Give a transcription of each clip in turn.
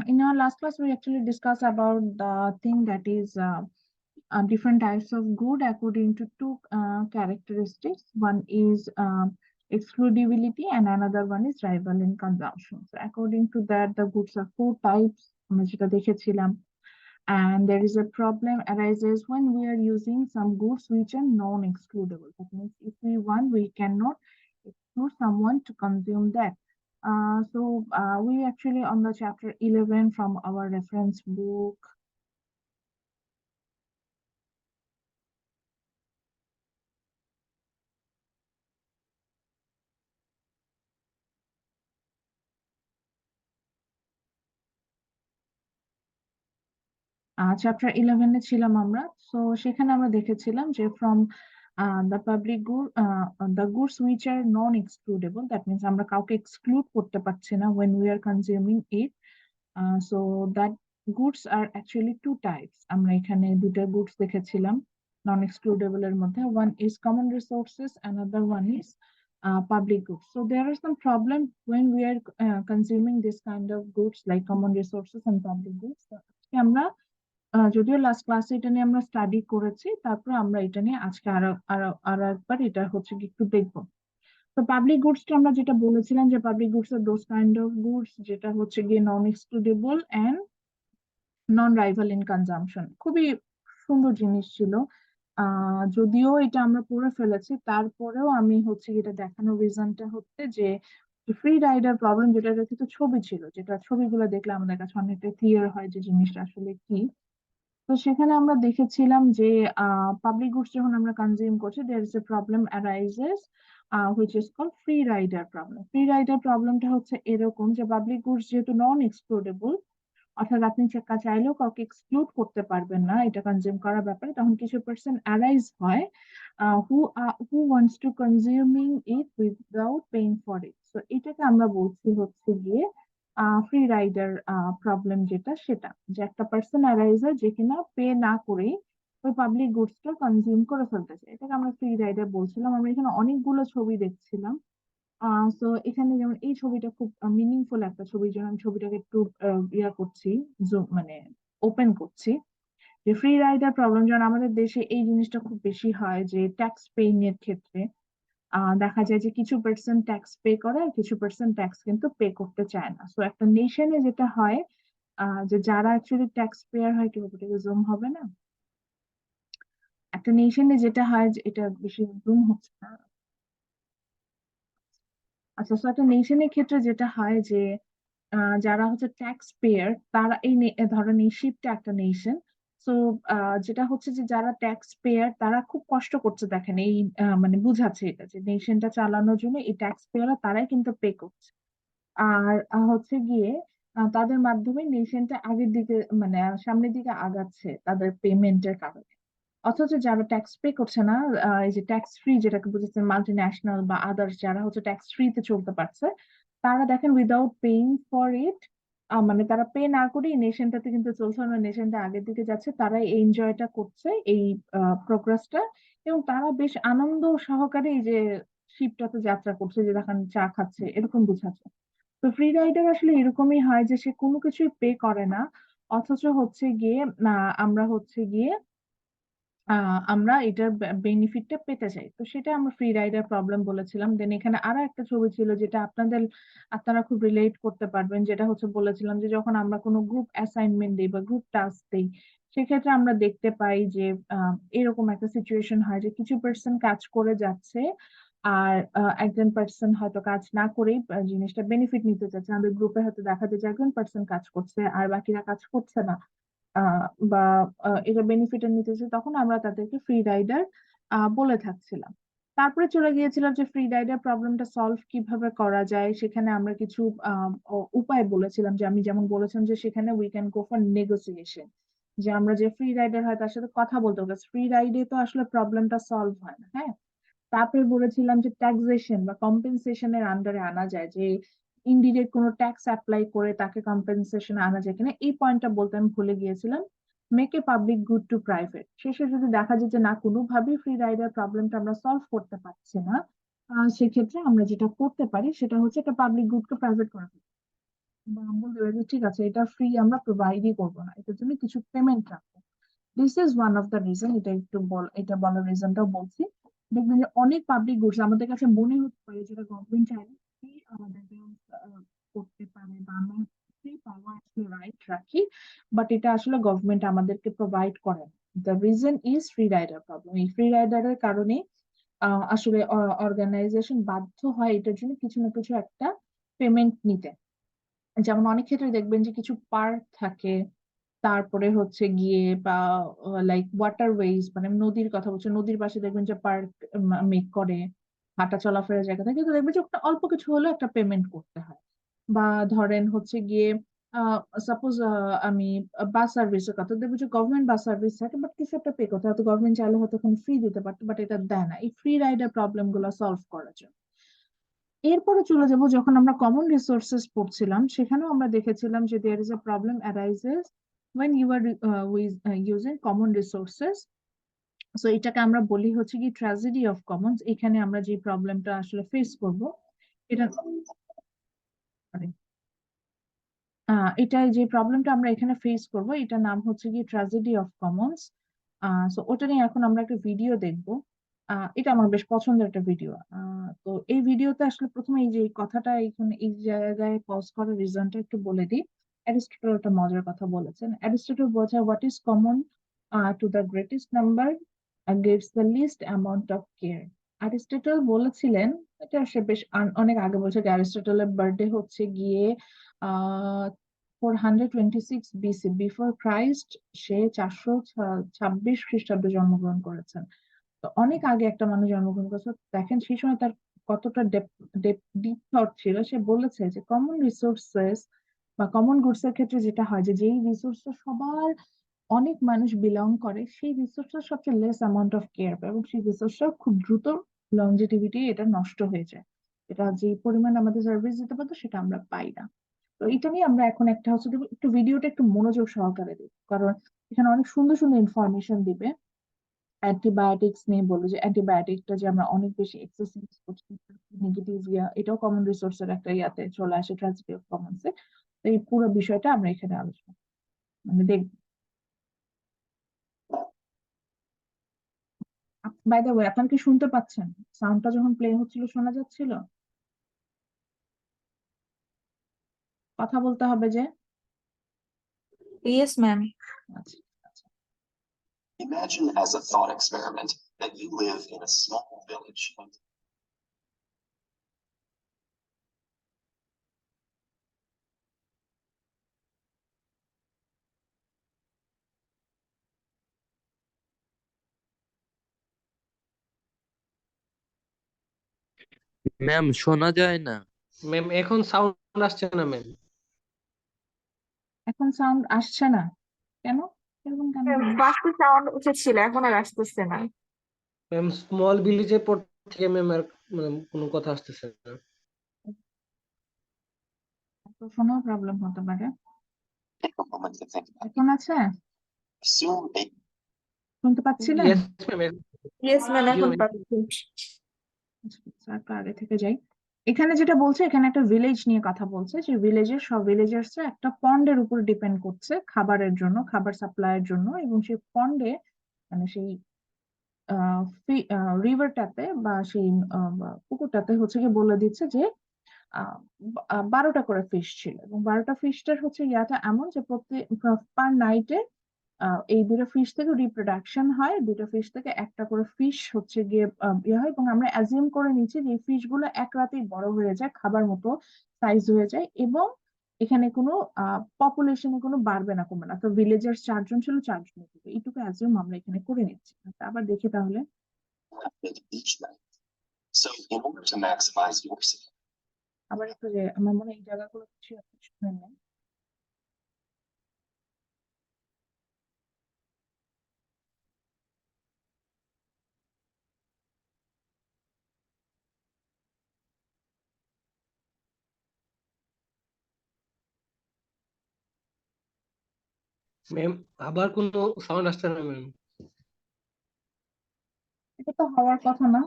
In our last class, we actually discussed about the thing that is different types of good according to two characteristics. One is excludability and another one is rival in consumption. So according to that, the goods are four types. আমরা যেটা দেখেছিলাম. And there is a problem arises when we are using some goods which are non-excludable. That means if we want, we cannot exclude someone to consume that. We actually on the chapter 11 from our reference book. Chapter 11 এ ছিলাম আমরা। So সেখানে আমরা দেখেছিলাম যে from the public good the goods which are non excludable, that means আমরা কাউকে exclude করতে পারছি না when we are consuming it. So that goods are actually two types. আমরা এখানে দুটো গুডস দেখেছিলাম নন এক্সক্লুডেবল এর মধ্যে। One is common resources, another one is public goods. So there are some problem when we are consuming this kind of goods like common resources and public goods. আমরা যদিও last ক্লাসে এটা নিয়ে আমরা স্টাডি করেছি, তারপর আমরা এটা নিয়ে আজকে আরো আরো আরো একবার এটা হচ্ছে কি একটু দেখবো। তো পাবলিক গুডসটা আমরা যেটা বলেছিলাম যে পাবলিক গুডস আর দোজ কাইন্ড অফ গুডস যেটা হচ্ছে গিয়ে non excludable and non rival in consumption. খুবই সুন্দর জিনিস ছিল। যদিও এটা আমরা পড়ে ফেলেছি, তারপরেও আমি হচ্ছে এটা দেখানোর রিজনটা হচ্ছে যে ফ্রি রাইডার প্রবলেম, যেটা কিন্তু ছবি ছিল, যেটা ছবিগুলো দেখলে আমাদের কাছে অনেকটা ক্লিয়ার হয় যে জিনিসটা আসলে কি। তো সেখানে আমরা দেখেছিলাম যে পাবলিক গুডস যখন আমরা কনজিউম করছি, there is a problem arises which is called free rider problem. Free rider প্রবলেমটা হচ্ছে এরকম যে পাবলিক গুডস যেহেতু নন এক্সক্লুডেবল, অর্থাৎ আপনি চাইলেও কাউকে এক্সক্লুড করতে পারবেন না এটা কনজিউম করার ব্যাপারে, তখন কিছু পার্সন অ্যারাইজ হয় who wants to consuming it without paying for it. তো এটাকে আমরা বলছি হচ্ছে গিয়ে ফ্রি রাইডার প্রবলেম, যেটা সেটা যে একটা পার্সন অ্যারাইজ হয় যে কিনা পে না করেই ওই পাবলিক গুডসটা কনজিউম করে ফেলতে চায়, এটাকে আমরা ফ্রি রাইডার বলছিলাম। আমরা এখানে অনেকগুলো ছবি দেখছিলাম। তো এখানে যেমন এই ছবিটা খুব মিনিংফুল একটা ছবি, যেমন আমি ছবিটাকে একটু ইয়া করছি, মানে ওপেন করছি, যে ফ্রি রাইডার প্রবলেম যেমন আমাদের দেশে এই জিনিসটা খুব বেশি হয় যে ট্যাক্স পেইং এর ক্ষেত্রে দেখা যায় যে কিছু পার্সেন্ট ট্যাক্স পে করে আর কিছু পার্সেন্ট ট্যাক্স কিন্তু পে করতে চায় না। সো একটা নেশনে যেটা হয় যে যারা অ্যাকচুয়ালি ট্যাক্স পেয়ার হয়, কি জুম হবে না, একটা নেশনে যেটা হয় যে এটা বেশি জুম হচ্ছে না। আচ্ছা, সো একটা নেশনের ক্ষেত্রে যেটা হয় যে যারা হচ্ছে ট্যাক্স পেয়ার তারা ধরেন এই শিপটা একটা নেশন। সো যেটা হচ্ছে যে যারা ট্যাক্স পেয়ার তারা খুব কষ্ট করছে, দেখেন এই মানে বুঝাচ্ছে এটা যে নেশনটা চালানোর জন্য এই ট্যাক্স পেয়াররা তারাই কিন্তু পে করছে। আর হচ্ছে গিয়ে তাদের মাধ্যমে নেশনটা আগের দিকে মানে সামনের দিকে আগাচ্ছে তাদের পেমেন্টের কারণে। অথচ যারা ট্যাক্স পে করছে না, এই যে ট্যাক্স ফ্রি যেটাকে বুঝেছেন, মাল্টি ন্যাশনাল বা আদার্স যারা হচ্ছে ট্যাক্স ফ্রিতে চলতে পারছে, তারা দেখেন উইদাউট পেইং ফর ইট, মানে তারা পে না করেই নেশনটাতে কিন্তু চলছে, না নেশনটা আগের দিকে যাচ্ছে, তারা এই এনজয়টা করছে এই প্রোগ্রেসটা, এবং তারা বেশ আনন্দ সহকারে এই যে শিপটাতে যাত্রা করছে, যে দেখেন চা খাচ্ছে, এরকম বুঝাচ্ছে। তো ফ্রি রাইডার আসলে এরকমই হয় যে সে কোনো কিছুই পে করে না, অথচ হচ্ছে গিয়ে আমরা হচ্ছে গিয়ে আমরা এটার বেনিফিটটা পেতে চাই। তো সেটা আমরা ফ্রি রাইডার প্রবলেম বলেছিলাম। দেন এখানে আরো একটা ছবি ছিল যেটা আপনারা খুব রিলেট করতে পারবেন, যেটা হচ্ছে বলেছিলাম যে যখন আমরা কোনো গ্রুপ অ্যাসাইনমেন্ট দিই বা গ্রুপ টাস্ক দিই, সেক্ষেত্রে আমরা দেখতে পাই যে এরকম একটা সিচুয়েশন হয় যে কিছু পার্সন কাজ করে যাচ্ছে আর একজন পার্সন হয়তো কাজ না করেই জিনিসটা বেনিফিট নিতে চাচ্ছে। আমাদের গ্রুপে হয়তো দেখা যায় যে একজন পার্সন কাজ করছে আর বাকিরা কাজ করছে না, আহ, বা এটা বেনিফিট নিতেছে, তখন আমরা তাদেরকে ফ্রি রাইডার বলে থাকছিলাম। তারপরে চলে গিয়েছিলাম যে ফ্রি রাইডার প্রবলেমটা সলভ কিভাবে করা যায়, সেখানে আমরা কিছু উপায় বলেছিলাম, যে আমি যেমন বলেছিলাম যে সেখানে we can go for negotiation, যে আমরা যে ফ্রি রাইডার হয় তার সাথে কথা বলতে হবে। ফ্রি রাইডে তো আসলে প্রবলেমটা সলভ হয় না, হ্যাঁ। তারপরে বলেছিলাম যে ট্যাক্সেশন বা কম্পেনসেশনের আন্ডারে আনা যায়, যে ইনডিরেক্ট কোনো ট্যাক্স অ্যাপ্লাই করে তাকে কম্পেনসেশন আনা যায় কিনা, এই পয়েন্টটা বলতে আমি ভুলে গিয়েছিলাম। Make a public good to private, শেষে যদি দেখা যায় যে না কোনোভাবেই ফ্রি রাইডার প্রবলেমটা আমরা সলভ করতে পারছি না, সেক্ষেত্রে আমরা যেটা করতে পারি সেটা হচ্ছে একটা পাবলিক গুডকে প্রাইভেট করা। বা বলতে পারি যে ঠিক আছে এটা ফ্রি আমরা প্রোভাইডই করবো না, এটার জন্য কিছু পেমেন্ট রাখবো। This is one of the reason, এটা বলার রিজনটাও বলছি। দেখবেন যে অনেক পাবলিক গুডস আমাদের কাছে মনে হতে পারে যেটা গভর্নমেন্ট চাইলে free আমাদেরকে করতে পারে বা আমরা ফ্রি পাওয়া আসলে রাইট রাখি, বাট এটা আসলে গভর্নমেন্ট আমাদেরকে প্রোভাইড করে না। The reason is free rider problem. এই ফ্রি রাইডারের কারণে আসলে অর্গানাইজেশন বাধ্য হয় এটার জন্য কিছু না কিছু একটা পেমেন্ট নিতে। যেমন অনেক ক্ষেত্রে দেখবেন যে কিছু পার্ক থাকে, তারপরে হচ্ছে গিয়ে বা লাইক ওয়াটারওয়েজ, মানে নদীর কথা বলছে, নদীর পাশে দেখবেন যে পার্ক মেক করে, হাঁটা চলাফেরার জায়গা থাকে, তো দেখবেন যে একটা অল্প কিছু হলেও একটা পেমেন্ট করতে হয়। বা ধরেন হচ্ছে গিয়ে সাপোজ আমি বাস সার্ভিসের কথা দেখবো যে গভর্নমেন্ট বাস সার্ভিস থাকে, বাট কিছু একটা পে করতে হয়, হয়তো গভর্নমেন্ট চাইলে হয়তো ফ্রি দিতে পারতো, বাট এটা দেয় না এই ফ্রি রাইডার প্রবলেম গুলো সলভ করার জন্য। এরপরে চলে যাব, যখন আমরা কমন রিসোর্সেস পড়ছিলাম সেখানেও আমরা দেখেছিলাম যে there is a problem arises when you are using common resources. So এটাকে আমরা বলি হচ্ছে কি ট্র্যাজেডি অফ কমন্স। এখানে আমরা যে প্রবলেমটা আসলে ফেস করব এটা, এটা যে প্রবলেমটা আমরা এখানে ফেস করব এটার নাম হচ্ছে কি ট্র্যাজেডি অফ কমন্স। সো ওটা নিয়ে এখন আমরা একটা ভিডিও দেখব। এটা আমার বেশ পছন্দের একটা ভিডিও। তো এই ভিডিওতে আসলে প্রথমে এই যে এই কথাটা এখানে এই জায়গায় পজ করার রিজনটা একটু বলে দিই। অ্যারিস্টটল একটা মজার কথা বলেছেন। অ্যারিস্টটল বলছে what is common to the greatest number gives the least amount of care. Aristotle বলেছিলেন, এটা সে বেশ অনেক আগে বলছে, যে অ্যারিস্টটলের বার্থডে হচ্ছে গিয়ে 426 বিসি, বিফোর ক্রাইস্ট। সে 426 খ্রিস্টাব্দে জন্মগ্রহণ করেছেন। তো অনেক আগে একটা মানুষ জন্মগ্রহণ করেছে, দেখেন সেই সময় তার কতটা ডিপ থট ছিল। সে বলেছে যে কমন রিসোর্সেস বা কমন গুডস এর ক্ষেত্রে যেটা হয় যে যেই রিসোর্সটা সবার অনেক মানুষ বিলং করে সেই রিসোর্সটা সবচেয়ে লেস অ্যামাউন্ট অফ কেয়ার পায় এবং সেই রিসোর্সটা খুব দ্রুত লংজিটিভিটি এটা নষ্ট হয়ে যায়। এটা যে পরিমাণ আমাদের সার্ভিস দিতে পারতো সেটা আমরা পাই না। তো এটা নিয়ে আমরা এখন একটা হচ্ছে একটু ভিডিওটা একটু মনোযোগ সহকারে দিই, কারণ এখানে অনেক সুন্দর সুন্দর ইনফরমেশন দিবে। অ্যান্টিবায়োটিক্স নিয়ে বলবো যে অ্যান্টিবায়োটিকটা যে আমরা অনেক বেশি এক্সেসিভ করছি, নেগেটিভ এটাও কমন রিসোর্সের একটা ইয়াতে চলে আসে, ট্রান্সফার অফ কমন্সে। তো এই পুরো বিষয়টা আমরা এখানে আলোচনা মানে দেখব। বাই দ্য ওয়ে, আপনারা কি শুনতে পাচ্ছেন? সাউন্ডটা যখন প্লে হচ্ছিল শোনা যাচ্ছিল? কথা বলতে হবে যে। Yes, ma'am. আচ্ছা আচ্ছা। Imagine as a thought experiment that you live in a small village. Ma'am শোনা যায় না। ম্যাম এখন সাউন্ড আসছে না ম্যাম। এখন সাউন্ড আসছে না কেন? এরকম কেন হলো? ফার্স্টে সাউন্ড উঠেছিল, এখন আর আসতেছে না। ম্যাম স্মল ভিলেজের পর থেকে ম্যাম আর মানে কোনো কথা আসতেছে না। তো শোনাও প্রবলেম হতে পারে। Take a moment to think about it. এখন আছে? Assume a শুনতে পাচ্ছিলেন? Yes ma'am. ইয়েস ম্যাম, জি এখন ম্যাম। পাচ্ছি। স্যার তো আগে থেকে যাই। এখানে যেটা বলছে, এখানে একটা ভিলেজ নিয়ে কথা বলছে, যে ভিলেজের সব ভিলেজার্সরা একটা পন্ডের উপর ডিপেন্ড করছে খাবারের জন্য, খাবার সাপ্লাইয়ের জন্য, এবং সেই পন্ডে মানে সেই রিভারটাতে বা সেই পুকুরটাতে হচ্ছে কি বলে দিচ্ছে যে 12টা করে ফিশ ছিল, এবং 12টা ফিশটার হচ্ছে ইয়াটা এমন যে প্রত্যেক পার নাইটে এই দুটো ফিশ থেকে রিপ্রোডাকশন হয়, দুটো ফিশ থেকে একটা করে ফিশ হচ্ছে গিয়ে ইয়ে হয়, এবং আমরা অ্যাজিউম করে নিচ্ছি যে এই ফিশ গুলো এক রাতেই বড় হয়ে যায়, খাবার মতো সাইজ হয়ে যায়, এবং এখানে কোনো পপুলেশনে কোনো বাড়বে না কমবে না। তো ভিলেজার্স 4 জন ছিল, 4 জনের থেকে এইটুকু অ্যাজিউম আমরা এখানে করে নিচ্ছি। আবার দেখি তাহলে। method each night. So in order to maximize your security, আবার একটু যে আমার মনে হয় এই জায়গাগুলো কিছু আপনি শুনেন নাই। ম্যাম আবার কোনো সাউন্ড আসছে না ম্যাম। এটা তো হওয়ার কথা না।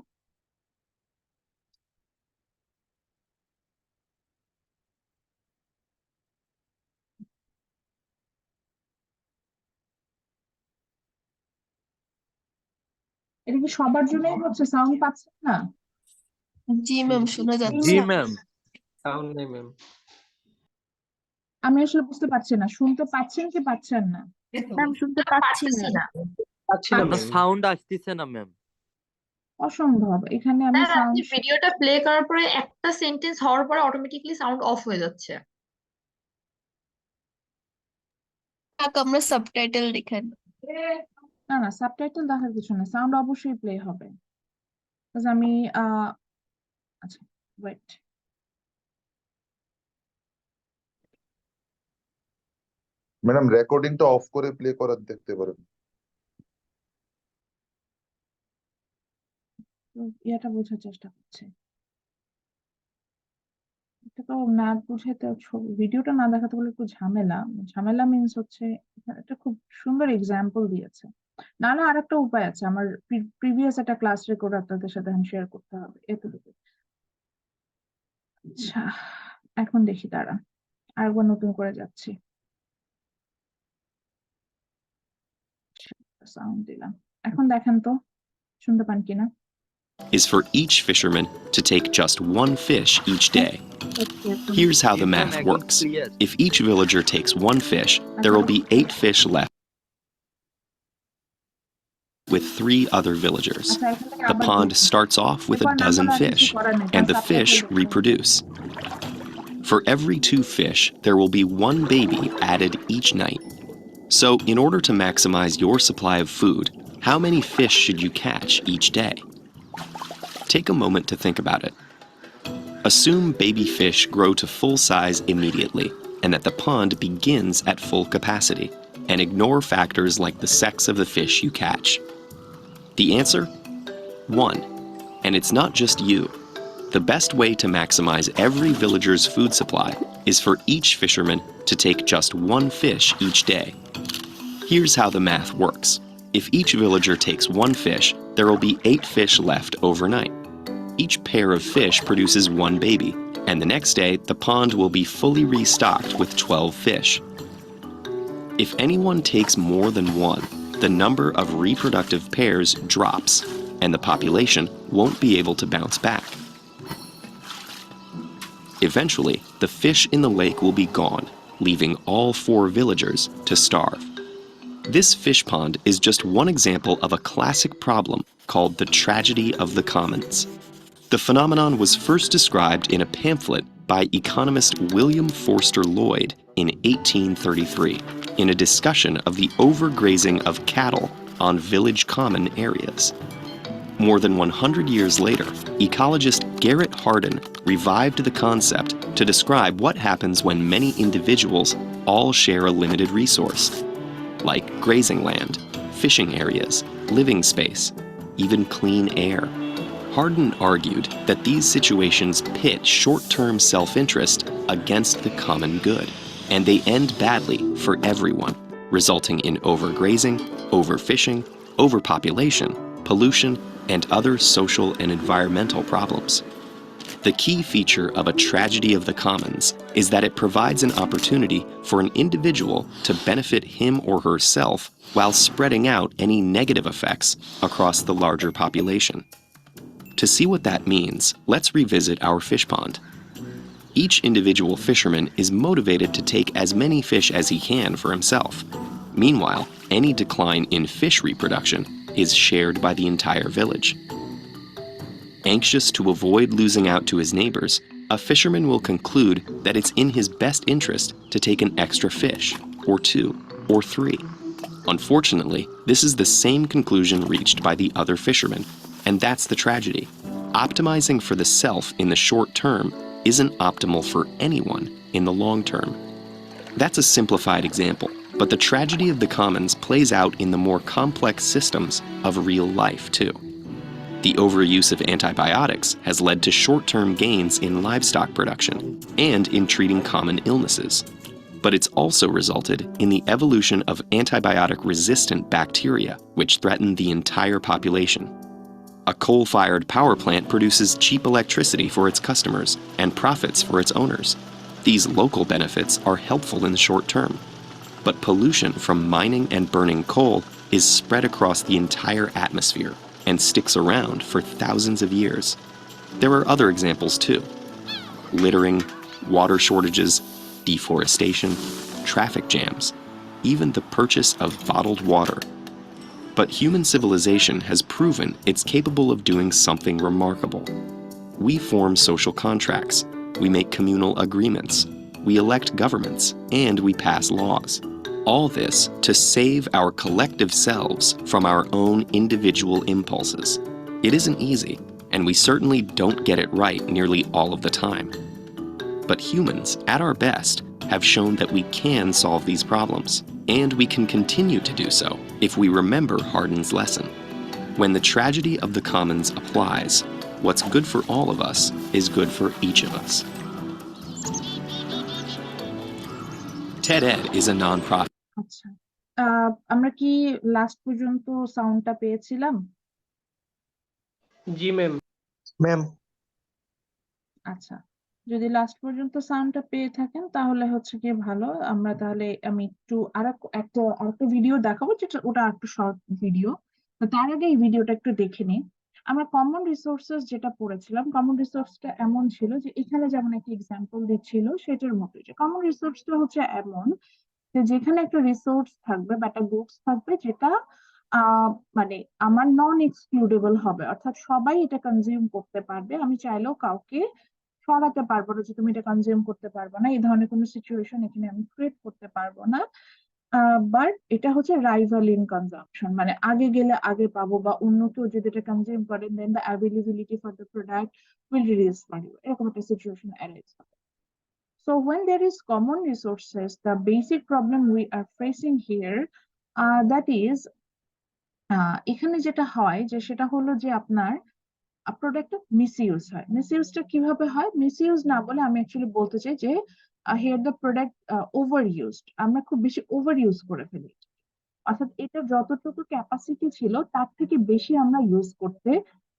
এটা কি সবার জন্যই হচ্ছে? সাউন্ড পাচ্ছেন না? জি ম্যাম, শোনা জি যাচ্ছে। ম্যাম। সাউন্ড নেই ম্যাম। আমি আসলে বুঝতে পারছি না, শুনতে পাচ্ছেন কি পাচ্ছেন না? ম্যাম শুনতে পাচ্ছি না। পাচ্ছি না কোনো ম্যাম। সাউন্ড আসতেছে না ম্যাম। অসম্ভব, এখানে আমি ম্যাম সাউন্ড আপনি ভিডিওটা প্লে করার পরে একটা সেন্টেন্স হওয়ার পরে অটোমেটিকলি সাউন্ড অফ হয়ে যাচ্ছে। থাক, আমরা সাবটাইটেল দেখেন। না না, সাবটাইটেল দেখার কিছু না, সাউন্ড অবশ্যই প্লে হবে। Because আমি আচ্ছা, ওয়েট। ম্যাডাম রেকর্ডিংটা অফ করে প্লে করার দেখতে পারেন। ইয়েটা বোঝার চেষ্টা করছি। এটা তো না বুঝাতে, ভিডিওটা না দেখাতে বলে একটু ঝামেলা। ঝামেলা মিন্স হচ্ছে এটা খুব সুন্দর এক্সাম্পল দিয়েছে। না না, আরেকটা উপায় আছে, আমার প্রিভিয়াস একটা ক্লাস রেকর্ড আপনাদের সাথে আমি শেয়ার করতে হবে, এতটুকু। আচ্ছা, এখন দেখি, তারা আরেকবার নতুন করে যাচ্ছি, সাউন্ড দিলাম। এখন দেখেন তো শুনতে পান কিনা। Is for each fisherman to take just one fish each day. Here's how the math works. If each villager takes one fish, there will be 8 fish left with 3 other villagers. The pond starts off with a dozen fish, and the fish reproduce. For every 2 fish, there will be 1 baby added each night. So, in order to maximize your supply of food, how many fish should you catch each day? Take a moment to think about it. Assume baby fish grow to full size immediately, and that the pond begins at full capacity, and ignore factors like the sex of the fish you catch. The answer? 1. And it's not just you. The best way to maximize every villager's food supply is for each fisherman to take just 1 fish each day. Here's how the math works. If each villager takes 1 fish, there will be 8 fish left overnight. Each pair of fish produces 1 baby, and the next day the pond will be fully restocked with 12 fish. If anyone takes more than 1, the number of reproductive pairs drops, and the population won't be able to bounce back. Eventually, the fish in the lake will be gone, leaving all 4 villagers to starve. This fish pond is just one example of a classic problem called the tragedy of the commons. The phenomenon was first described in a pamphlet by economist William Forster Lloyd in 1833 in a discussion of the overgrazing of cattle on village common areas. More than 100 years later, ecologist Garrett Hardin revived the concept to describe what happens when many individuals all share a limited resource, like grazing land, fishing areas, living space, even clean air. Hardin argued that these situations pit short-term self-interest against the common good, and they end badly for everyone, resulting in overgrazing, overfishing, overpopulation, pollution, and other social and environmental problems. The key feature of a tragedy of the commons is that it provides an opportunity for an individual to benefit him or herself while spreading out any negative effects across the larger population. To see what that means, let's revisit our fish pond. Each individual fisherman is motivated to take as many fish as he can for himself. Meanwhile, any decline in fish reproduction is shared by the entire village. Anxious to avoid losing out to his neighbors, a fisherman will conclude that it's in his best interest to take an extra fish, or 2, or 3. Unfortunately, this is the same conclusion reached by the other fishermen, and that's the tragedy. Optimizing for the self in the short term isn't optimal for anyone in the long term. That's a simplified example, but the tragedy of the commons plays out in the more complex systems of real life, too. The overuse of antibiotics has led to short-term gains in livestock production and in treating common illnesses. But it's also resulted in the evolution of antibiotic-resistant bacteria, which threaten the entire population. A coal-fired power plant produces cheap electricity for its customers and profits for its owners. These local benefits are helpful in the short term. But pollution from mining and burning coal is spread across the entire atmosphere and sticks around for thousands of years. There are other examples too: littering, water shortages, deforestation, traffic jams, even the purchase of bottled water. But human civilization has proven it's capable of doing something remarkable. We form social contracts, we make communal agreements, we elect governments, and we pass laws. All this to save our collective selves from our own individual impulses. It isn't easy, and we certainly don't get it right nearly all of the time. But humans, at our best, have shown that we can solve these problems, and we can continue to do so if we remember Hardin's lesson. When the tragedy of the commons applies, what's good for all of us is good for each of us. TED-Ed is a non-profit. আচ্ছা, আমরা কি last পর্যন্ত সাউন্ডটা পেয়েছিলাম? জি ma'am. Ma'am আচ্ছা, যদি last পর্যন্ত সাউন্ডটা পেয়ে থাকেন তাহলে হচ্ছে কি ভালো। আমরা তাহলে আমি একটু আরেকটা ভিডিও দেখাবো, যেটা ওটা একটু শর্ট ভিডিও। তো তার আগে এই ভিডিওটা একটু দেখে নিই। আমরা কমন রিসোর্সেস যেটা পড়েছিলাম, কমন রিসোর্সটা এমন ছিল যে এখানে যেমন একটা এক্সাম্পল দিচ্ছিল সেটার মতো, যে কমন রিসোর্সটা হচ্ছে এমন যে যেখানে একটা রিসোর্স থাকবে বা একটা গুডস থাকবে যেটা মানে আমার নন এক্সক্লুডেবল হবে, অর্থাৎ সবাই এটা কনজিউম করতে পারবে। আমি চাইলেও কাউকে সরাতে পারবো না যে তুমি এটা কনজিউম করতে পারবে না, এই ধরনের কোনো সিচুয়েশন এখানে আমি ক্রিয়েট করতে পারবো না। বাট এটা হচ্ছে রাইভাল ইন কনজাম্পশন, মানে আগে গেলে আগে পাবো, বা অন্য কেউ যদি এটা কনজিউম করেন then the availability for the product will reduce for you, এরকম একটা সিচুয়েশন অ্যারাইজ হবে। So when there is common resources, the basic problem we are facing here, that is, এখানে যেটা হয় যে সেটা হলো যে আপনার প্রোডাক্টটা মিসইউজ হয়। মিসইউজটা কিভাবে হয়? মিসইউজ না বলে আমি অ্যাকচুয়ালি বলতে চাই যে here the product over used, আমরা খুব বেশি ওভার ইউজ করে ফেলি, অর্থাৎ এটা যতটুকু ক্যাপাসিটি ছিল তার থেকে বেশি আমরা ইউজ করতে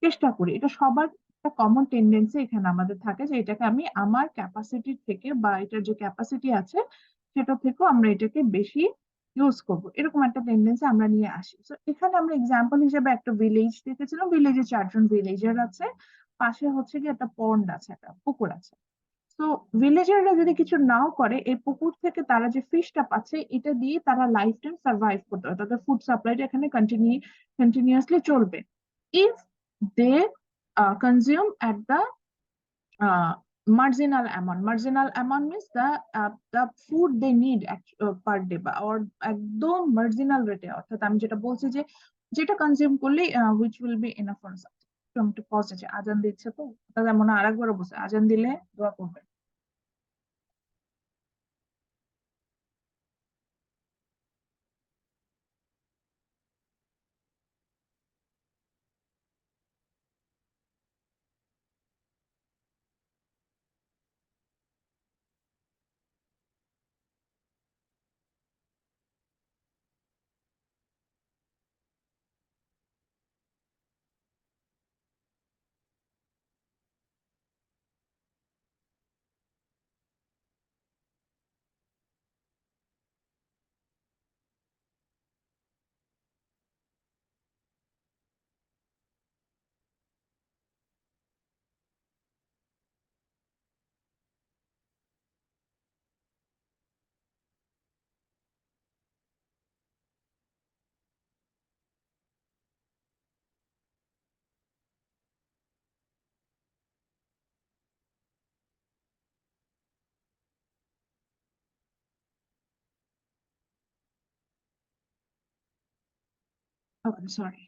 চেষ্টা করি। এটা সবার একটা কমন টেন্ডেন্সি এখানে আমাদের থাকে যে এটাকে আমি আমার ক্যাপাসিটি থেকে বা এটার যে ক্যাপাসিটি আছে সেটা থেকেও আমরা এটাকে বেশি ইউজ করব, এরকম একটা টেন্ডেন্সি আমরা নিয়ে আসি। তো এখানে আমরা এক্সাম্পল হিসেবে একটা ভিলেজ দেখেছিলাম, ভিলেজে 4জন ভিলেজার আছে, পাশে হচ্ছে কি একটা পন্ড আছে, একটা পুকুর আছে। তো ভিলেজাররা যদি কিছু নাও করে, এই পুকুর থেকে তারা যে ফিশটা পাচ্ছে এটা দিয়ে তারা লাইফ টাইম সার্ভাইভ করতে পারে, তাদের ফুড সাপ্লাইটা এখানে কন্টিনিউয়াসলি চলবে। If they consume at the marginal amount means the food they need per day বা or একদম মার্জিনাল রেটে, অর্থাৎ আমি যেটা বলছি যে যেটা কনজিউম করলে which will be enough for us। একটু পজ আছে, আজান দিচ্ছে, তো তাহলে মনে হয় আরেকবার বলছে, আজান দিলে দোয়া করবেন। সরি।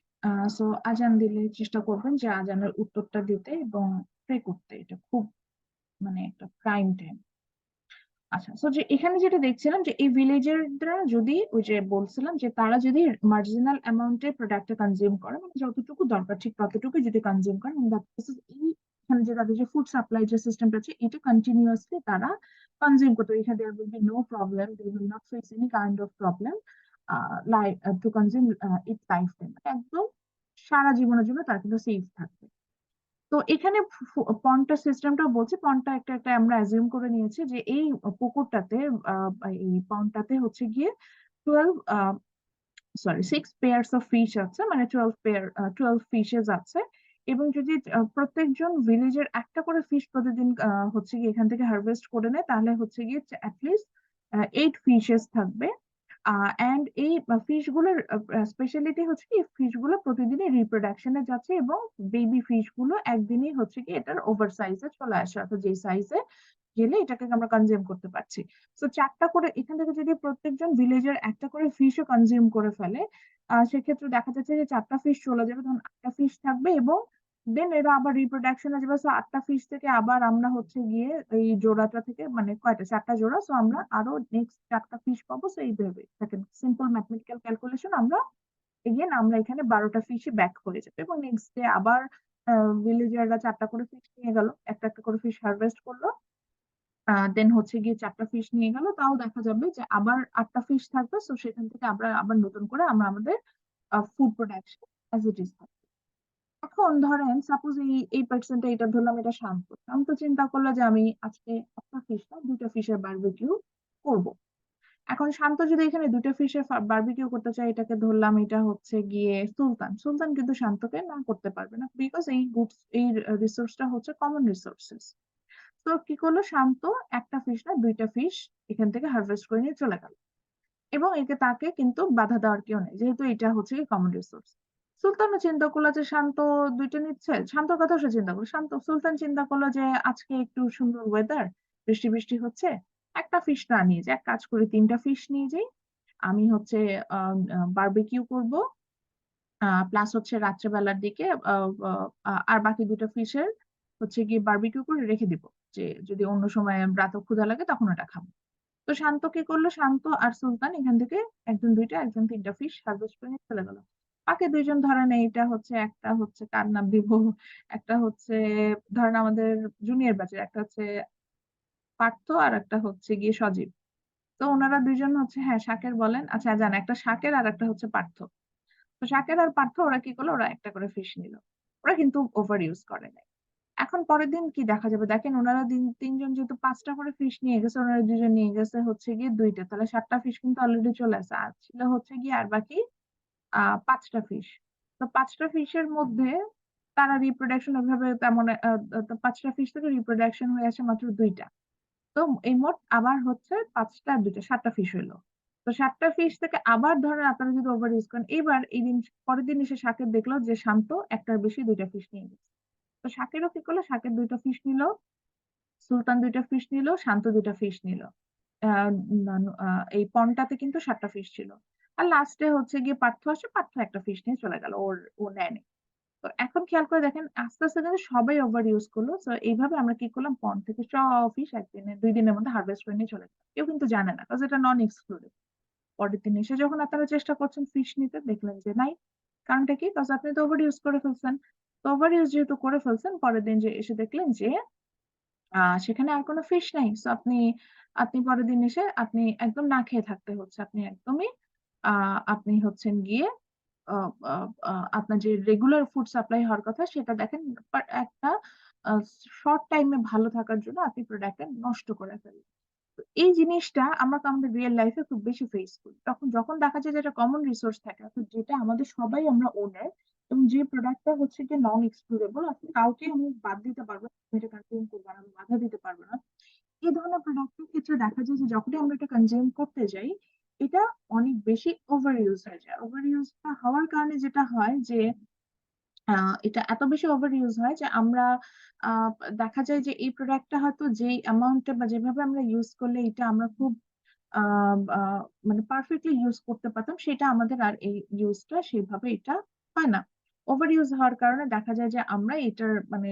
সো আজান দিলে চেষ্টা করবেন যে আজানের উত্তরটা দিতে এবং প্রে করতে, এটা খুব মানে একটা প্রাইম টাইম। আচ্ছা, তো যে এখানে যেটা দেখছিলাম যে এই ভিলেজাররা যদি ওই যে বলছিলাম যে তারা যদি মার্জিনাল অ্যামাউন্টের প্রোডাক্টটা কনজিউম করে, মানে যতটুকু দরকার ঠিক ততটুকু যদি কনজিউম করেন, এই এখানে যে তাদের যে ফুড সাপ্লাই যে সিস্টেমটা আছে এটা কন্টিনিউয়াসলি তারা কনজিউম করতে, এখানে there will be no problem, they will not face any kind of problem like to consume it life time, একদম সারা জীবনের জন্য তারা কিন্তু সেফ থাকবে। তো এখানে পন্ডটা সিস্টেমটা বলছে, পন্ডটা একটা একটা আমরা অ্যাজিউম করে নিয়েছি যে এই পুকুরটাতে এই পন্ডটাতে হচ্ছে গিয়ে 12 সরি 6 পেয়ার্স অফ ফিশ আছে, মানে 12 ফিশেস আছে। এবং যদি প্রত্যেকজন ভিলেজের একটা করে ফিশ প্রতিদিন হচ্ছে গিয়ে এখান থেকে হারভেস্ট করে নেয়, তাহলে হচ্ছে গিয়ে অ্যাটলিস্ট 8 ফিশেস থাকবে। অ্যান্ড এই ফিশ গুলোর স্পেশালিটি হচ্ছে কি, ফিশ গুলো প্রতিদিনই রিপ্রোডাকশনে যাচ্ছে এবং বেবি ফিশ গুলো একদিনই হচ্ছে কি এটার ওভার সাইজে চলে আসে, অর্থাৎ যে সাইজে গেলে এটাকে আমরা কনজিউম করতে পারছি। তো 4টা করে এখান থেকে যদি প্রত্যেকজন ভিলেজের একটা করে ফিশও কনজিউম করে ফেলে, সেক্ষেত্রে দেখা যাচ্ছে যে 4টা ফিশ চলে যাবে, তখন 8টা ফিশ থাকবে এবং দেন এরা আবার রিপ্রোডাকশনে যাবে। সো 8টা ফিশ থেকে আবার আমরা হচ্ছে গিয়ে এই জোড়াটা থেকে, মানে কয়টা, 4টা জোড়া, সো আমরা আরো নেক্সট 4টা ফিশ পাবো। সো এইভাবে দেখেন, সিম্পল ম্যাথমেটিক্যাল ক্যালকুলেশন, আমরা এগেন আমরা এখানে 12টা ফিশই ব্যাক করে যাবে এবং নেক্সট ডে আবার ভিলেজাররা 4টা করে ফিশ নিয়ে গেল, একটা একটা করে ফিশ হারভেস্ট করলো, দেন হচ্ছে গিয়ে 4টা ফিশ নিয়ে গেল, তাও দেখা যাবে যে আবার 8টা ফিশ থাকবে। সো সেখান থেকে আমরা আবার নতুন করে আমরা আমাদের food production as it is থাকবে। এখন ধরেন সাপোজ এই পার্সেন্টটা, এটা ধরলাম এটা শান্ত। শান্ত চিন্তা করলো যে আমি আজকে একটা ফিশ না 2টা ফিশের বারবিকিউ করব। এখন শান্ত যদি এখানে 2টা ফিশের বারবিকিউ করতে চায়, এটাকে ধরলাম এটা হচ্ছে গিয়ে সুলতান। সুলতান কিন্তু শান্তকে না করতে পারবে না, বিকজ এই রিসোর্সটা হচ্ছে কমন রিসোর্সেস। তো কি করলো শান্ত, একটা ফিশ না 2টা ফিশ এখান থেকে হারভেস্ট করে নিয়ে চলে গেল এবং তাকে কিন্তু বাধা দেওয়ার কেউ নেই, যেহেতু এটা হচ্ছে কি কমন রিসোর্স। সুলতানও চিন্তা করলো যে শান্ত 2টা নিচ্ছে, শান্তর কথা সে চিন্তা করলো। সুলতান চিন্তা করলো যে আজকে একটু সুন্দর ওয়েদার, বৃষ্টি বৃষ্টি হচ্ছে, একটা ফিশ না নিয়ে যাই, এক কাজ করি 3টা ফিশ নিয়ে যাই, আমি হচ্ছে বারবিকিউ করব, প্লাস হচ্ছে রাত্রেবেলার দিকে আর বাকি 2টা ফিশের হচ্ছে গিয়ে বারবিকিউ করে রেখে দিব, যে যদি অন্য সময় রাতে ক্ষুধা লাগে তখন ওটা খাবো। তো শান্ত কি করলো, শান্ত আর সুলতান এখান থেকে একজন 2টা একজন 3টা ফিশ হারভেস্ট করে নিয়ে চলে গেল। বাকি 2জন ধরেন, এইটা হচ্ছে একটা হচ্ছে কার নাম দিব, একটা হচ্ছে ধরেন আমাদের জুনিয়র ব্যাচের, একটা হচ্ছে পার্থ আর একটা হচ্ছে গিয়ে সজীব। তো ওনারা 2জন হচ্ছে, হ্যাঁ শাকের বলেন, আচ্ছা জান, একটা শাকের আর একটা হচ্ছে পার্থ। তো শাকের আর পার্থ ওরা কি করলো, ওরা একটা করে ফিশ নিল, ওরা কিন্তু ওভার ইউজ করে নাই। এখন পরের দিন কি দেখা যাবে, দেখেন ওনারা 3জন যেহেতু 5টা করে ফিশ নিয়ে গেছে, ওনারা 2জন নিয়ে গেছে হচ্ছে গিয়ে 2টা, তাহলে 7টা ফিশ কিন্তু অলরেডি চলে আসে, আর ছিল হচ্ছে গিয়ে আর বাকি 5টা ফিশ। তো 5টা ফিশের মধ্যে তারা রিপ্রোডাকশন ওইভাবে তেমন 5টা ফিশ থেকে রিপ্রোডাকশন হয়ে আসে মাত্র 2টা। তো এই মোট আবার হচ্ছে 5টা আর 2টা 7টা ফিশ হইলো। তো 7টা ফিশ থেকে আবার ধরেন আপনারা যদি ওভার ইউজ করেন, এবার এই দিন পরের দিন এসে শাকের দেখলো যে শান্ত একটার বেশি 2টা ফিশ নিয়ে গেছে। তো শাকেরও কি করলো, শাকের 2টা ফিশ নিল, সুলতান 2টা ফিশ নিল, শান্ত 2টা ফিশ নিল। এই পন্টাতে কিন্তু 7টা ফিশ ছিল। আর লাস্টে হচ্ছে গিয়ে পার্থ আসে, পার্থ একটা ফিশ নিয়ে চলে গেল, ও নেয়নি। তো এখন খেয়াল করে দেখেন আস্তে আস্তে কিন্তু সবাই ওভার ইউজ করলো। তো এইভাবে আমরা কি করলাম, পন্ড থেকে সব ফিশ 2 দিনের মধ্যে হারভেস্ট করে নিয়ে চলে গেল, কেউ কিন্তু জানে না, কারণ এটা নন এক্সক্লুডেড। পরের দিন এসে যখন আপনারা চেষ্টা করছেন ফিশ নিতে, দেখলেন যে নাই। কারণটা কি, কারণ আপনি তো ওভার ইউজ করে ফেলছেন। তো ওভার ইউজ যেহেতু করে ফেলছেন, পরের দিন যে এসে দেখলেন যে সেখানে আর কোনো ফিশ নাই। তো আপনি আপনি পরের দিন এসে আপনি একদম না খেয়ে থাকতে হচ্ছে, আপনি একদমই আপনি হচ্ছেন গিয়ে আপনার যে রেগুলার ফুড সাপ্লাই হওয়ার কথা সেটা দেখেন, একটা শর্ট টাইমে ভালো থাকার জন্য আপনি প্রোডাক্টটা নষ্ট করে ফেলেন। তো এই জিনিসটা আমরা তো আমাদের রিয়েল লাইফে খুব বেশি ফেস করি, তখন যখন দেখা যায় যে এটা কমন রিসোর্স থাকে, অর্থাৎ যেটা আমাদের সবাই আমরা ওনার, এবং যে প্রোডাক্টটা হচ্ছে কি নন এক্সক্লুডেবল, আপনি কাউকে আমি বাদ দিতে পারবো না, তুমি এটা কনজিউম করবো না, আমি বাধা দিতে পারবো না। এই ধরনের প্রোডাক্টের ক্ষেত্রে দেখা যায় যে যখনই আমরা এটা কনজিউম করতে যাই, এটা অনেক বেশি ওভার ইউজ হয়ে যায়। ওভার ইউজটা হওয়ার কারণে যেটা হয় যে এটা এত বেশি ওভার ইউজ হয় যে আমরা আহ, দেখা যায় যে এই প্রোডাক্টটা হয়তো যেই অ্যামাউন্টে বা যেভাবে আমরা ইউজ করলে এটা আমরা খুব আহ, আহ, মানে পারফেক্টলি ইউজ করতে পারতাম, সেটা আমাদের আর এই ইউজটা সেভাবে এটা হয় না। ওভার ইউজ হওয়ার কারণে দেখা যায় যে আমরা এটার মানে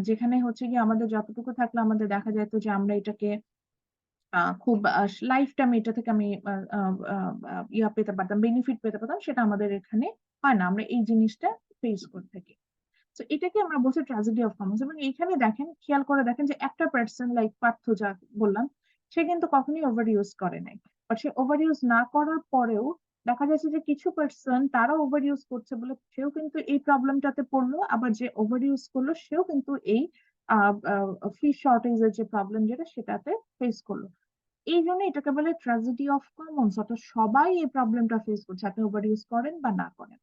যেখানে হচ্ছে কি আমাদের যতটুকু থাকলে আমাদের দেখা যেত যে আমরা এটাকে খুব লাইফ টাইম এটা থেকে আমি ইয়া পেতে পারতাম, বেনিফিট পেতে পারতাম, সেটা আমাদের এখানে হয় না, আমরা এই জিনিসটা ফেস করে থাকি। তো এটাকে আমরা বলছি ট্র্যাজেডি অফ কমন্স। এবং এইখানে দেখেন, খেয়াল করে দেখেন যে একটা পার্সন লাইক পার্থ যা বললাম, সে কিন্তু কখনোই ওভার ইউজ করে নাই, বাট সে ওভার ইউজ না করার পরেও দেখা যাচ্ছে যে কিছু পার্সন তারা ওভার ইউজ করছে বলে সেও কিন্তু এই প্রবলেমটাতে পড়লো, আবার যে ওভার ইউজ করলো সেও কিন্তু এই ফিশ শর্টেজের যে প্রবলেম যেটা সেটাতে ফেস করলো। এই জন্য এটাকে বলে ট্র্যাজেডি অফ কমন্স, অর্থাৎ সবাই এই প্রবলেমটা ফেস করছে, আপনি ওভার ইউজ করেন বা না করেন।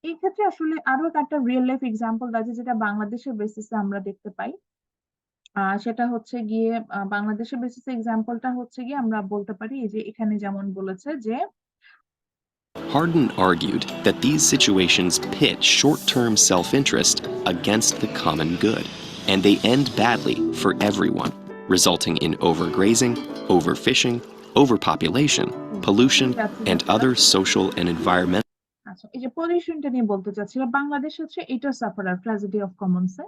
এই ক্ষেত্রে আসলে আরো একটা রিয়েল লাইফ এক্সাম্পল আছে যেটা বাংলাদেশের বেসিসে আমরা দেখতে পাই। সেটা হচ্ছে গিয়ে বাংলাদেশের বেসিসে এক্সাম্পলটা হচ্ছে গিয়ে আমরা বলতে পারি এই যে এখানে যেমন বলেছে যে Hardin argued that these situations pit short-term self-interest against the common good, and they end badly for everyone, resulting in overgrazing, overfishing, overpopulation, pollution, and other social and environmental. আচ্ছা, এই যে পলিউশনটা নিয়ে বলতে চাচ্ছিলাম, বাংলাদেশ হচ্ছে এটা সাফারার ট্র্যাজেডি অফ কমন্সে।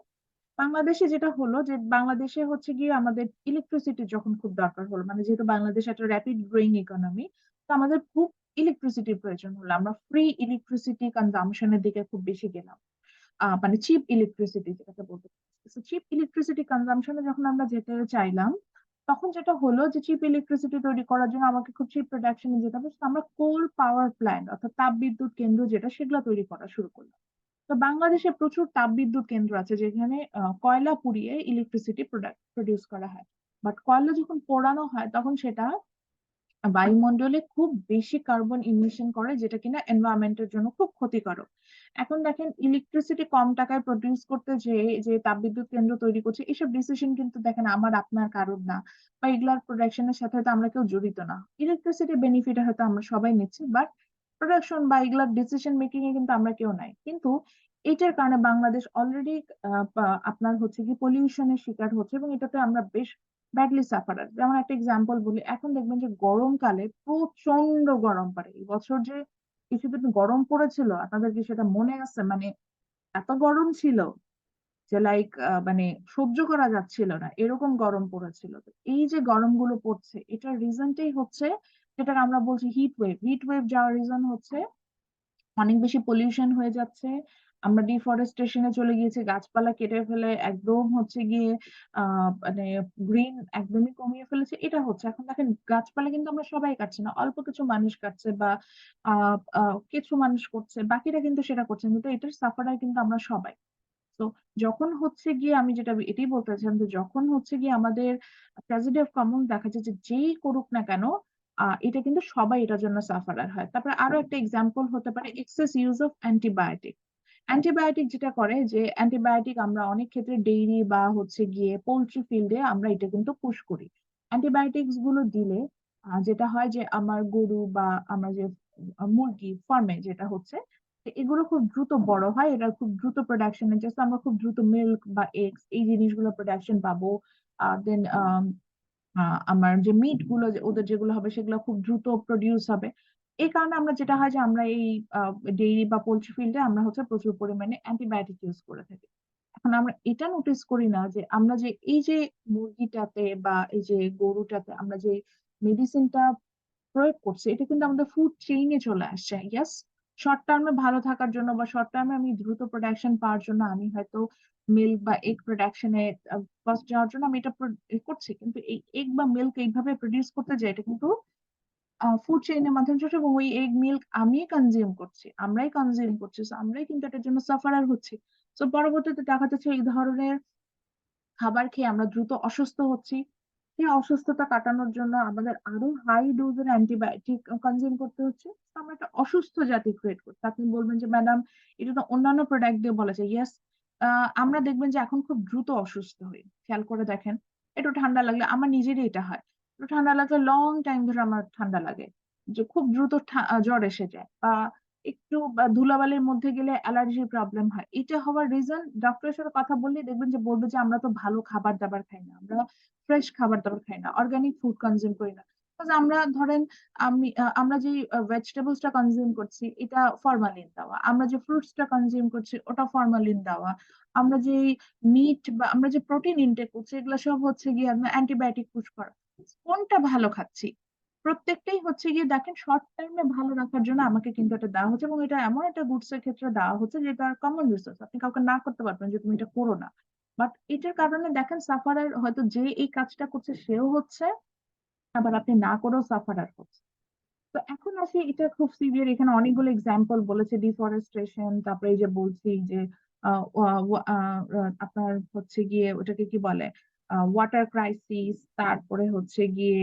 বাংলাদেশে যেটা হলো যে বাংলাদেশে হচ্ছে গিয়ে আমাদের ইলেকট্রিসিটি যখন খুব দরকার হলো, মানে যেহেতু বাংলাদেশ একটা র্যাপিড গ্রোয়িং ইকোনমি, তো আমাদের খুব ইলেকট্রিসিটির প্রয়োজন হলো, আমরা ফ্রি ইলেকট্রিসিটি কনজাম্পশনের দিকে খুব বেশি গেলাম। মানে চিপ ইলেকট্রিসিটি যেটাকে বলতে, চিপ ইলেকট্রিসিটি কনজাম্পশনে যখন আমরা যেতে চাইলাম, তখন যেটা হলো যে চিপ ইলেকট্রিসিটি তৈরি করার জন্য আমাকে খুব চিপ প্রোডাকশনে যেতে হবে, তো আমরা কোল পাওয়ার প্ল্যান্ট অর্থাৎ তাপবিদ্যুৎ কেন্দ্র যেটা, সেগুলো তৈরি করা শুরু করলাম। তো বাংলাদেশে প্রচুর তাপবিদ্যুৎ কেন্দ্র আছে যেখানে কয়লা পুড়িয়ে ইলেকট্রিসিটি প্রডিউস করা হয়, বাট কয়লা যখন পোড়ানো হয় তখন সেটা বায়ুমণ্ডলে খুব বেশি কার্বন ইমিশন করে, যেটা কিনা এনভায়রনমেন্টের জন্য খুব ক্ষতিকারক। এখন দেখেন ইলেকট্রিসিটি কম টাকায় প্রডিউস করতে যে যে তাপবিদ্যুৎ কেন্দ্র তৈরি করছে, এসব ডিসিশন কিন্তু দেখেন আমার আপনার কারোর না, বা এগুলার প্রোডাকশনের সাথে হয়তো আমরা কেউ জড়িত না। ইলেকট্রিসিটি বেনিফিট হয়তো আমরা সবাই নিচ্ছি, বাট প্রোডাকশন বা এগুলার ডিসিশন মেকিং এ কিন্তু আমরা কেউ নাই। কিন্তু এটার কারণে বাংলাদেশ অলরেডি আপনার হচ্ছে কি পলিউশনের শিকার হচ্ছে, এবং এটাতে আমরা বেশ ব্যাডলি সাফারার। যেমন একটা এক্সাম্পল বলি, এখন দেখবেন যে গরমকালে প্রচন্ড গরম পড়ে। এই বছর যে কিছুদিন গরম পড়েছিল, আপনাদের কি সেটা মনে আছে? মানে এত গরম ছিল যে লাইক মানে সহ্য করা যাচ্ছিল না, এরকম গরম পড়েছিল। তো এই যে গরমগুলো পড়ছে, এটার রিজনটাই হচ্ছে যেটা আমরা বলছি হিট ওয়েভ। হিট ওয়েভ যাওয়ার রিজন হচ্ছে অনেক বেশি পলিউশন হয়ে যাচ্ছে, আমরা ডিফরেস্টেশনে চলে গিয়েছি, গাছপালা কেটে ফেলে একদম হচ্ছে গিয়ে মানে গ্রিন একদমই কমিয়ে ফেলেছে। এটা হচ্ছে, এখন দেখেন গাছপালা কিন্তু আমরা সবাই কাটছি না, অল্প কিছু মানুষ কাটছে বা কিছু মানুষ করছে, বাকিরা কিন্তু সেটা করছে, কিন্তু এটার সাফারার কিন্তু আমরা সবাই। তো যখন হচ্ছে গিয়ে আমি যেটা এটাই বলতে চাচ্ছিলাম যে যখন হচ্ছে গিয়ে আমাদের ট্র্যাজেডি অফ কমন দেখা যায় যে যেই করুক না কেন, এটা কিন্তু সবাই এটার জন্য সাফারার হয়। তারপরে আরো একটা এক্সাম্পল হতে পারে excess use of antibiotic. Antibiotic যেটা করে যে অ্যান্টিবায়োটিক আমরা অনেক ক্ষেত্রে ডেইরি বা হচ্ছে গিয়ে পোল্ট্রি ফিল্ডে আমরা এটা কিন্তু পুশ করি। অ্যান্টিবায়োটিক্স গুলো দিলে যেটা হয় যে আমার গরু বা আমরা যে মুরগি ফার্মে যেটা হচ্ছে, এগুলো খুব দ্রুত বড় হয়, এটা খুব দ্রুত প্রোডাকশনে জাস্ট আমরা খুব দ্রুত মিল্ক বা এগস এই জিনিসগুলো প্রোডাকশন পাবো। দেন আমার যে মিট গুলো ওদের যেগুলো হবে সেগুলো খুব দ্রুত প্রডিউস হবে। এই কারণে আমরা যেটা হয় যে আমরা এই ডেইরি বা পোল্ট্রি ফিল্ডে আমরা হচ্ছে প্রচুর পরিমাণে অ্যান্টিবায়োটিক ইউজ করে থাকি। এখন আমরা এটা নোটিস করি না যে আমরা যে এই যে মুরগিটাতে বা এই যে গরুটাতে আমরা যে মেডিসিনটা প্রয়োগ করছি, এটা কিন্তু আমাদের ফুড চেইনে চলে আসছে। ইয়াস, শর্ট টার্মে ভালো থাকার জন্য বা শর্ট টার্মে আমি দ্রুত প্রোডাকশন পাওয়ার জন্য আমি হয়তো মিল্ক বা এগ প্রোডাকশনে ফার্স্ট যাওয়ার জন্য আমি এটা করছি, কিন্তু এই এগ বা মিল্ক এইভাবে প্রডিউস করতে যাই এটা কিন্তু ফুড চেইনের মাধ্যমে চলছে, এবং ওই এগ মিল্ক আমি কনজিউম করছি, আমরাই কনজিউম করছি, so আমরাই কিন্তু এটার জন্য সাফারার হচ্ছি। তো পরবর্তীতে দেখা যাচ্ছে এই ধরনের খাবার খেয়ে আমরা দ্রুত অসুস্থ হচ্ছি। এই অসুস্থতা কাটানোর জন্য আমাদের আরো হাই ডোজের অ্যান্টিবায়োটিক কনজিউম করতে হচ্ছে, তো আমরা একটা অসুস্থ জাতি ক্রিয়েট করছি। আপনি বলবেন যে ম্যাডাম এটা তো অন্যান্য প্রোডাক্ট দিয়ে বলা যায়, ইয়েস। আমরা দেখবেন যে এখন খুব দ্রুত অসুস্থ হই, খেয়াল করে দেখেন। একটু ঠান্ডা লাগলে আমার নিজেরই এটা হয়, একটু ঠান্ডা লাগলে লং টাইম ধরে আমার ঠান্ডা লাগে, যে খুব দ্রুত জ্বর এসে যায়, বা একটু ধুলাবালির মধ্যে গেলে অ্যালার্জির প্রবলেম হয়। এটা হওয়ার রিজন, ডক্টরের সাথে কথা বললে দেখবেন যে বলবে যে আমরা তো ভালো খাবার দাবার খাই না, আমরা ফ্রেশ খাবার দাবার খাই না, অর্গানিক ফুড কনজিউম করি না। আমরা ধরেন আমরা যে ভেজিটেবলসটা কনজিউম করছি এটা ফরমালিন দেওয়া, আমরা যে ফ্রুটসটা কনজিউম করছি ওটা ফরমালিন দেওয়া, আমরা যে মিট বা আমরা যে প্রোটিন ইনটেক করছি এগুলো সব হচ্ছে গিয়ে অ্যান্টিবায়োটিক পুশ করা। কোনটা ভালো খাচ্ছি? প্রত্যেকটাই হচ্ছে গিয়ে দেখেন শর্ট টাইমে ভালো রাখার জন্য আমাকে কিন্তু এটা দেওয়া হচ্ছে, এবং এটা এমন একটা গুডস এর ক্ষেত্রে দেওয়া হচ্ছে যেটা কমন রিসোর্স, আপনি কাউকে না করতে পারবেন যে তুমি এটা করো না। বাট এটার কারণে দেখেন সাফারার হয়তো যে এই কাজটা করছে সেও হচ্ছে, আবার আপনি না করেও সাফারার হচ্ছে। তো এখন আসি, এটা খুব সিভিয়ার, এখানে অনেকগুলো এক্সাম্পল বলেছে, ডিফরেস্টেশন, তারপরে এই যে বলছি যে আপনার হচ্ছে গিয়ে ওটাকে কি বলে ওয়াটার ক্রাইসিস, তারপরে হচ্ছে গিয়ে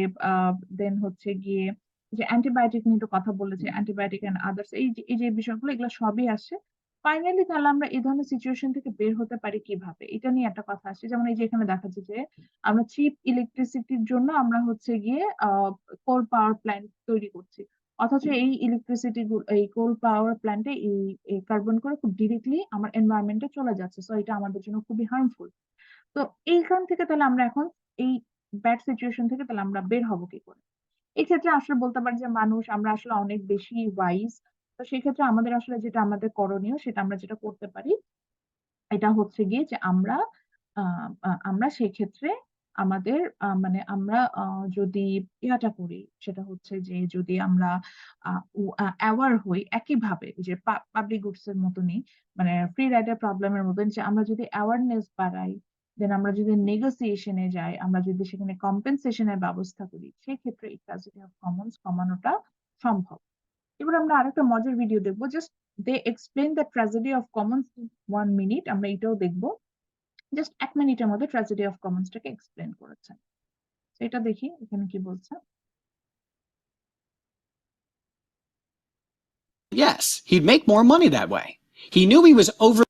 দেন হচ্ছে গিয়ে যে অ্যান্টিবায়োটিক নিয়ে তো কথা বলেছে, অ্যান্টিবায়োটিক এন্ড আদার্স, এই যে বিষয়গুলো এগুলো সবই আসে। ফাইনালি তাহলে আমরা এই ধরনের সিচুয়েশন থেকে বের হতে পারি কিভাবে, এটা নিয়ে একটা কথা আসে। যেমন এই যে এখানে দেখাচ্ছে যে আমরা চিপ ইলেকট্রিসিটির জন্য আমরা হচ্ছে গিয়ে কোল পাওয়ার প্ল্যান্ট তৈরি করছি, অথচ এই ইলেকট্রিসিটি এই কোল পাওয়ার প্ল্যান্টে এই কার্বন করে খুব ডিরেক্টলি আমার এনভায়রনমেন্টে চলে যাচ্ছে, সো এটা আমাদের জন্য খুবই হার্মফুল। তো এইখান থেকে তাহলে আমরা এখন এই ব্যাড সিচুয়েশন থেকে তাহলে আমরা বের হবো কি করে? এই ক্ষেত্রে আসলে বলতে পারি যে মানুষ আমরা আসলে অনেক বেশি ওয়াইজ। তো সেই ক্ষেত্রে আমাদের আসলে যেটা আমাদের করণীয় সেটা আমরা যেটা করতে পারি এটা হচ্ছে গিয়ে যে আমরা সেই ক্ষেত্রে আমাদের মানে আমরা যদি ইয়াটা করি সেটা হচ্ছে যে যদি আমরা অ্যাওয়ার হই একইভাবে যে পাবলিক গুডস এর মতনই, মানে ফ্রি রাইডার প্রবলেমের মতন, যে আমরা যদি অ্যাওয়ারনেস বাড়াই, দেন আমরা যদি নেগোসিয়েশনে যাই, আমরা যদি সেখানে কম্পেনসেশনের ব্যবস্থা করি, সেক্ষেত্রে এই ট্র্যাজেডি অফ কমন্স কমানোটা সম্ভব। এবার আমরা আরেকটা মজার ভিডিও দেখবো, just they explain the tragedy of commons 1 minute, আমরা এটাও দেখবো। জাস্ট 1 মিনিটের মধ্যে ট্র্যাজেডি অফ কমন্সটাকে এক্সপ্লেন করেছেন। তো এটা দেখি এখানে কি বলছে। Yes, he'd make more money that way. He knew he was over.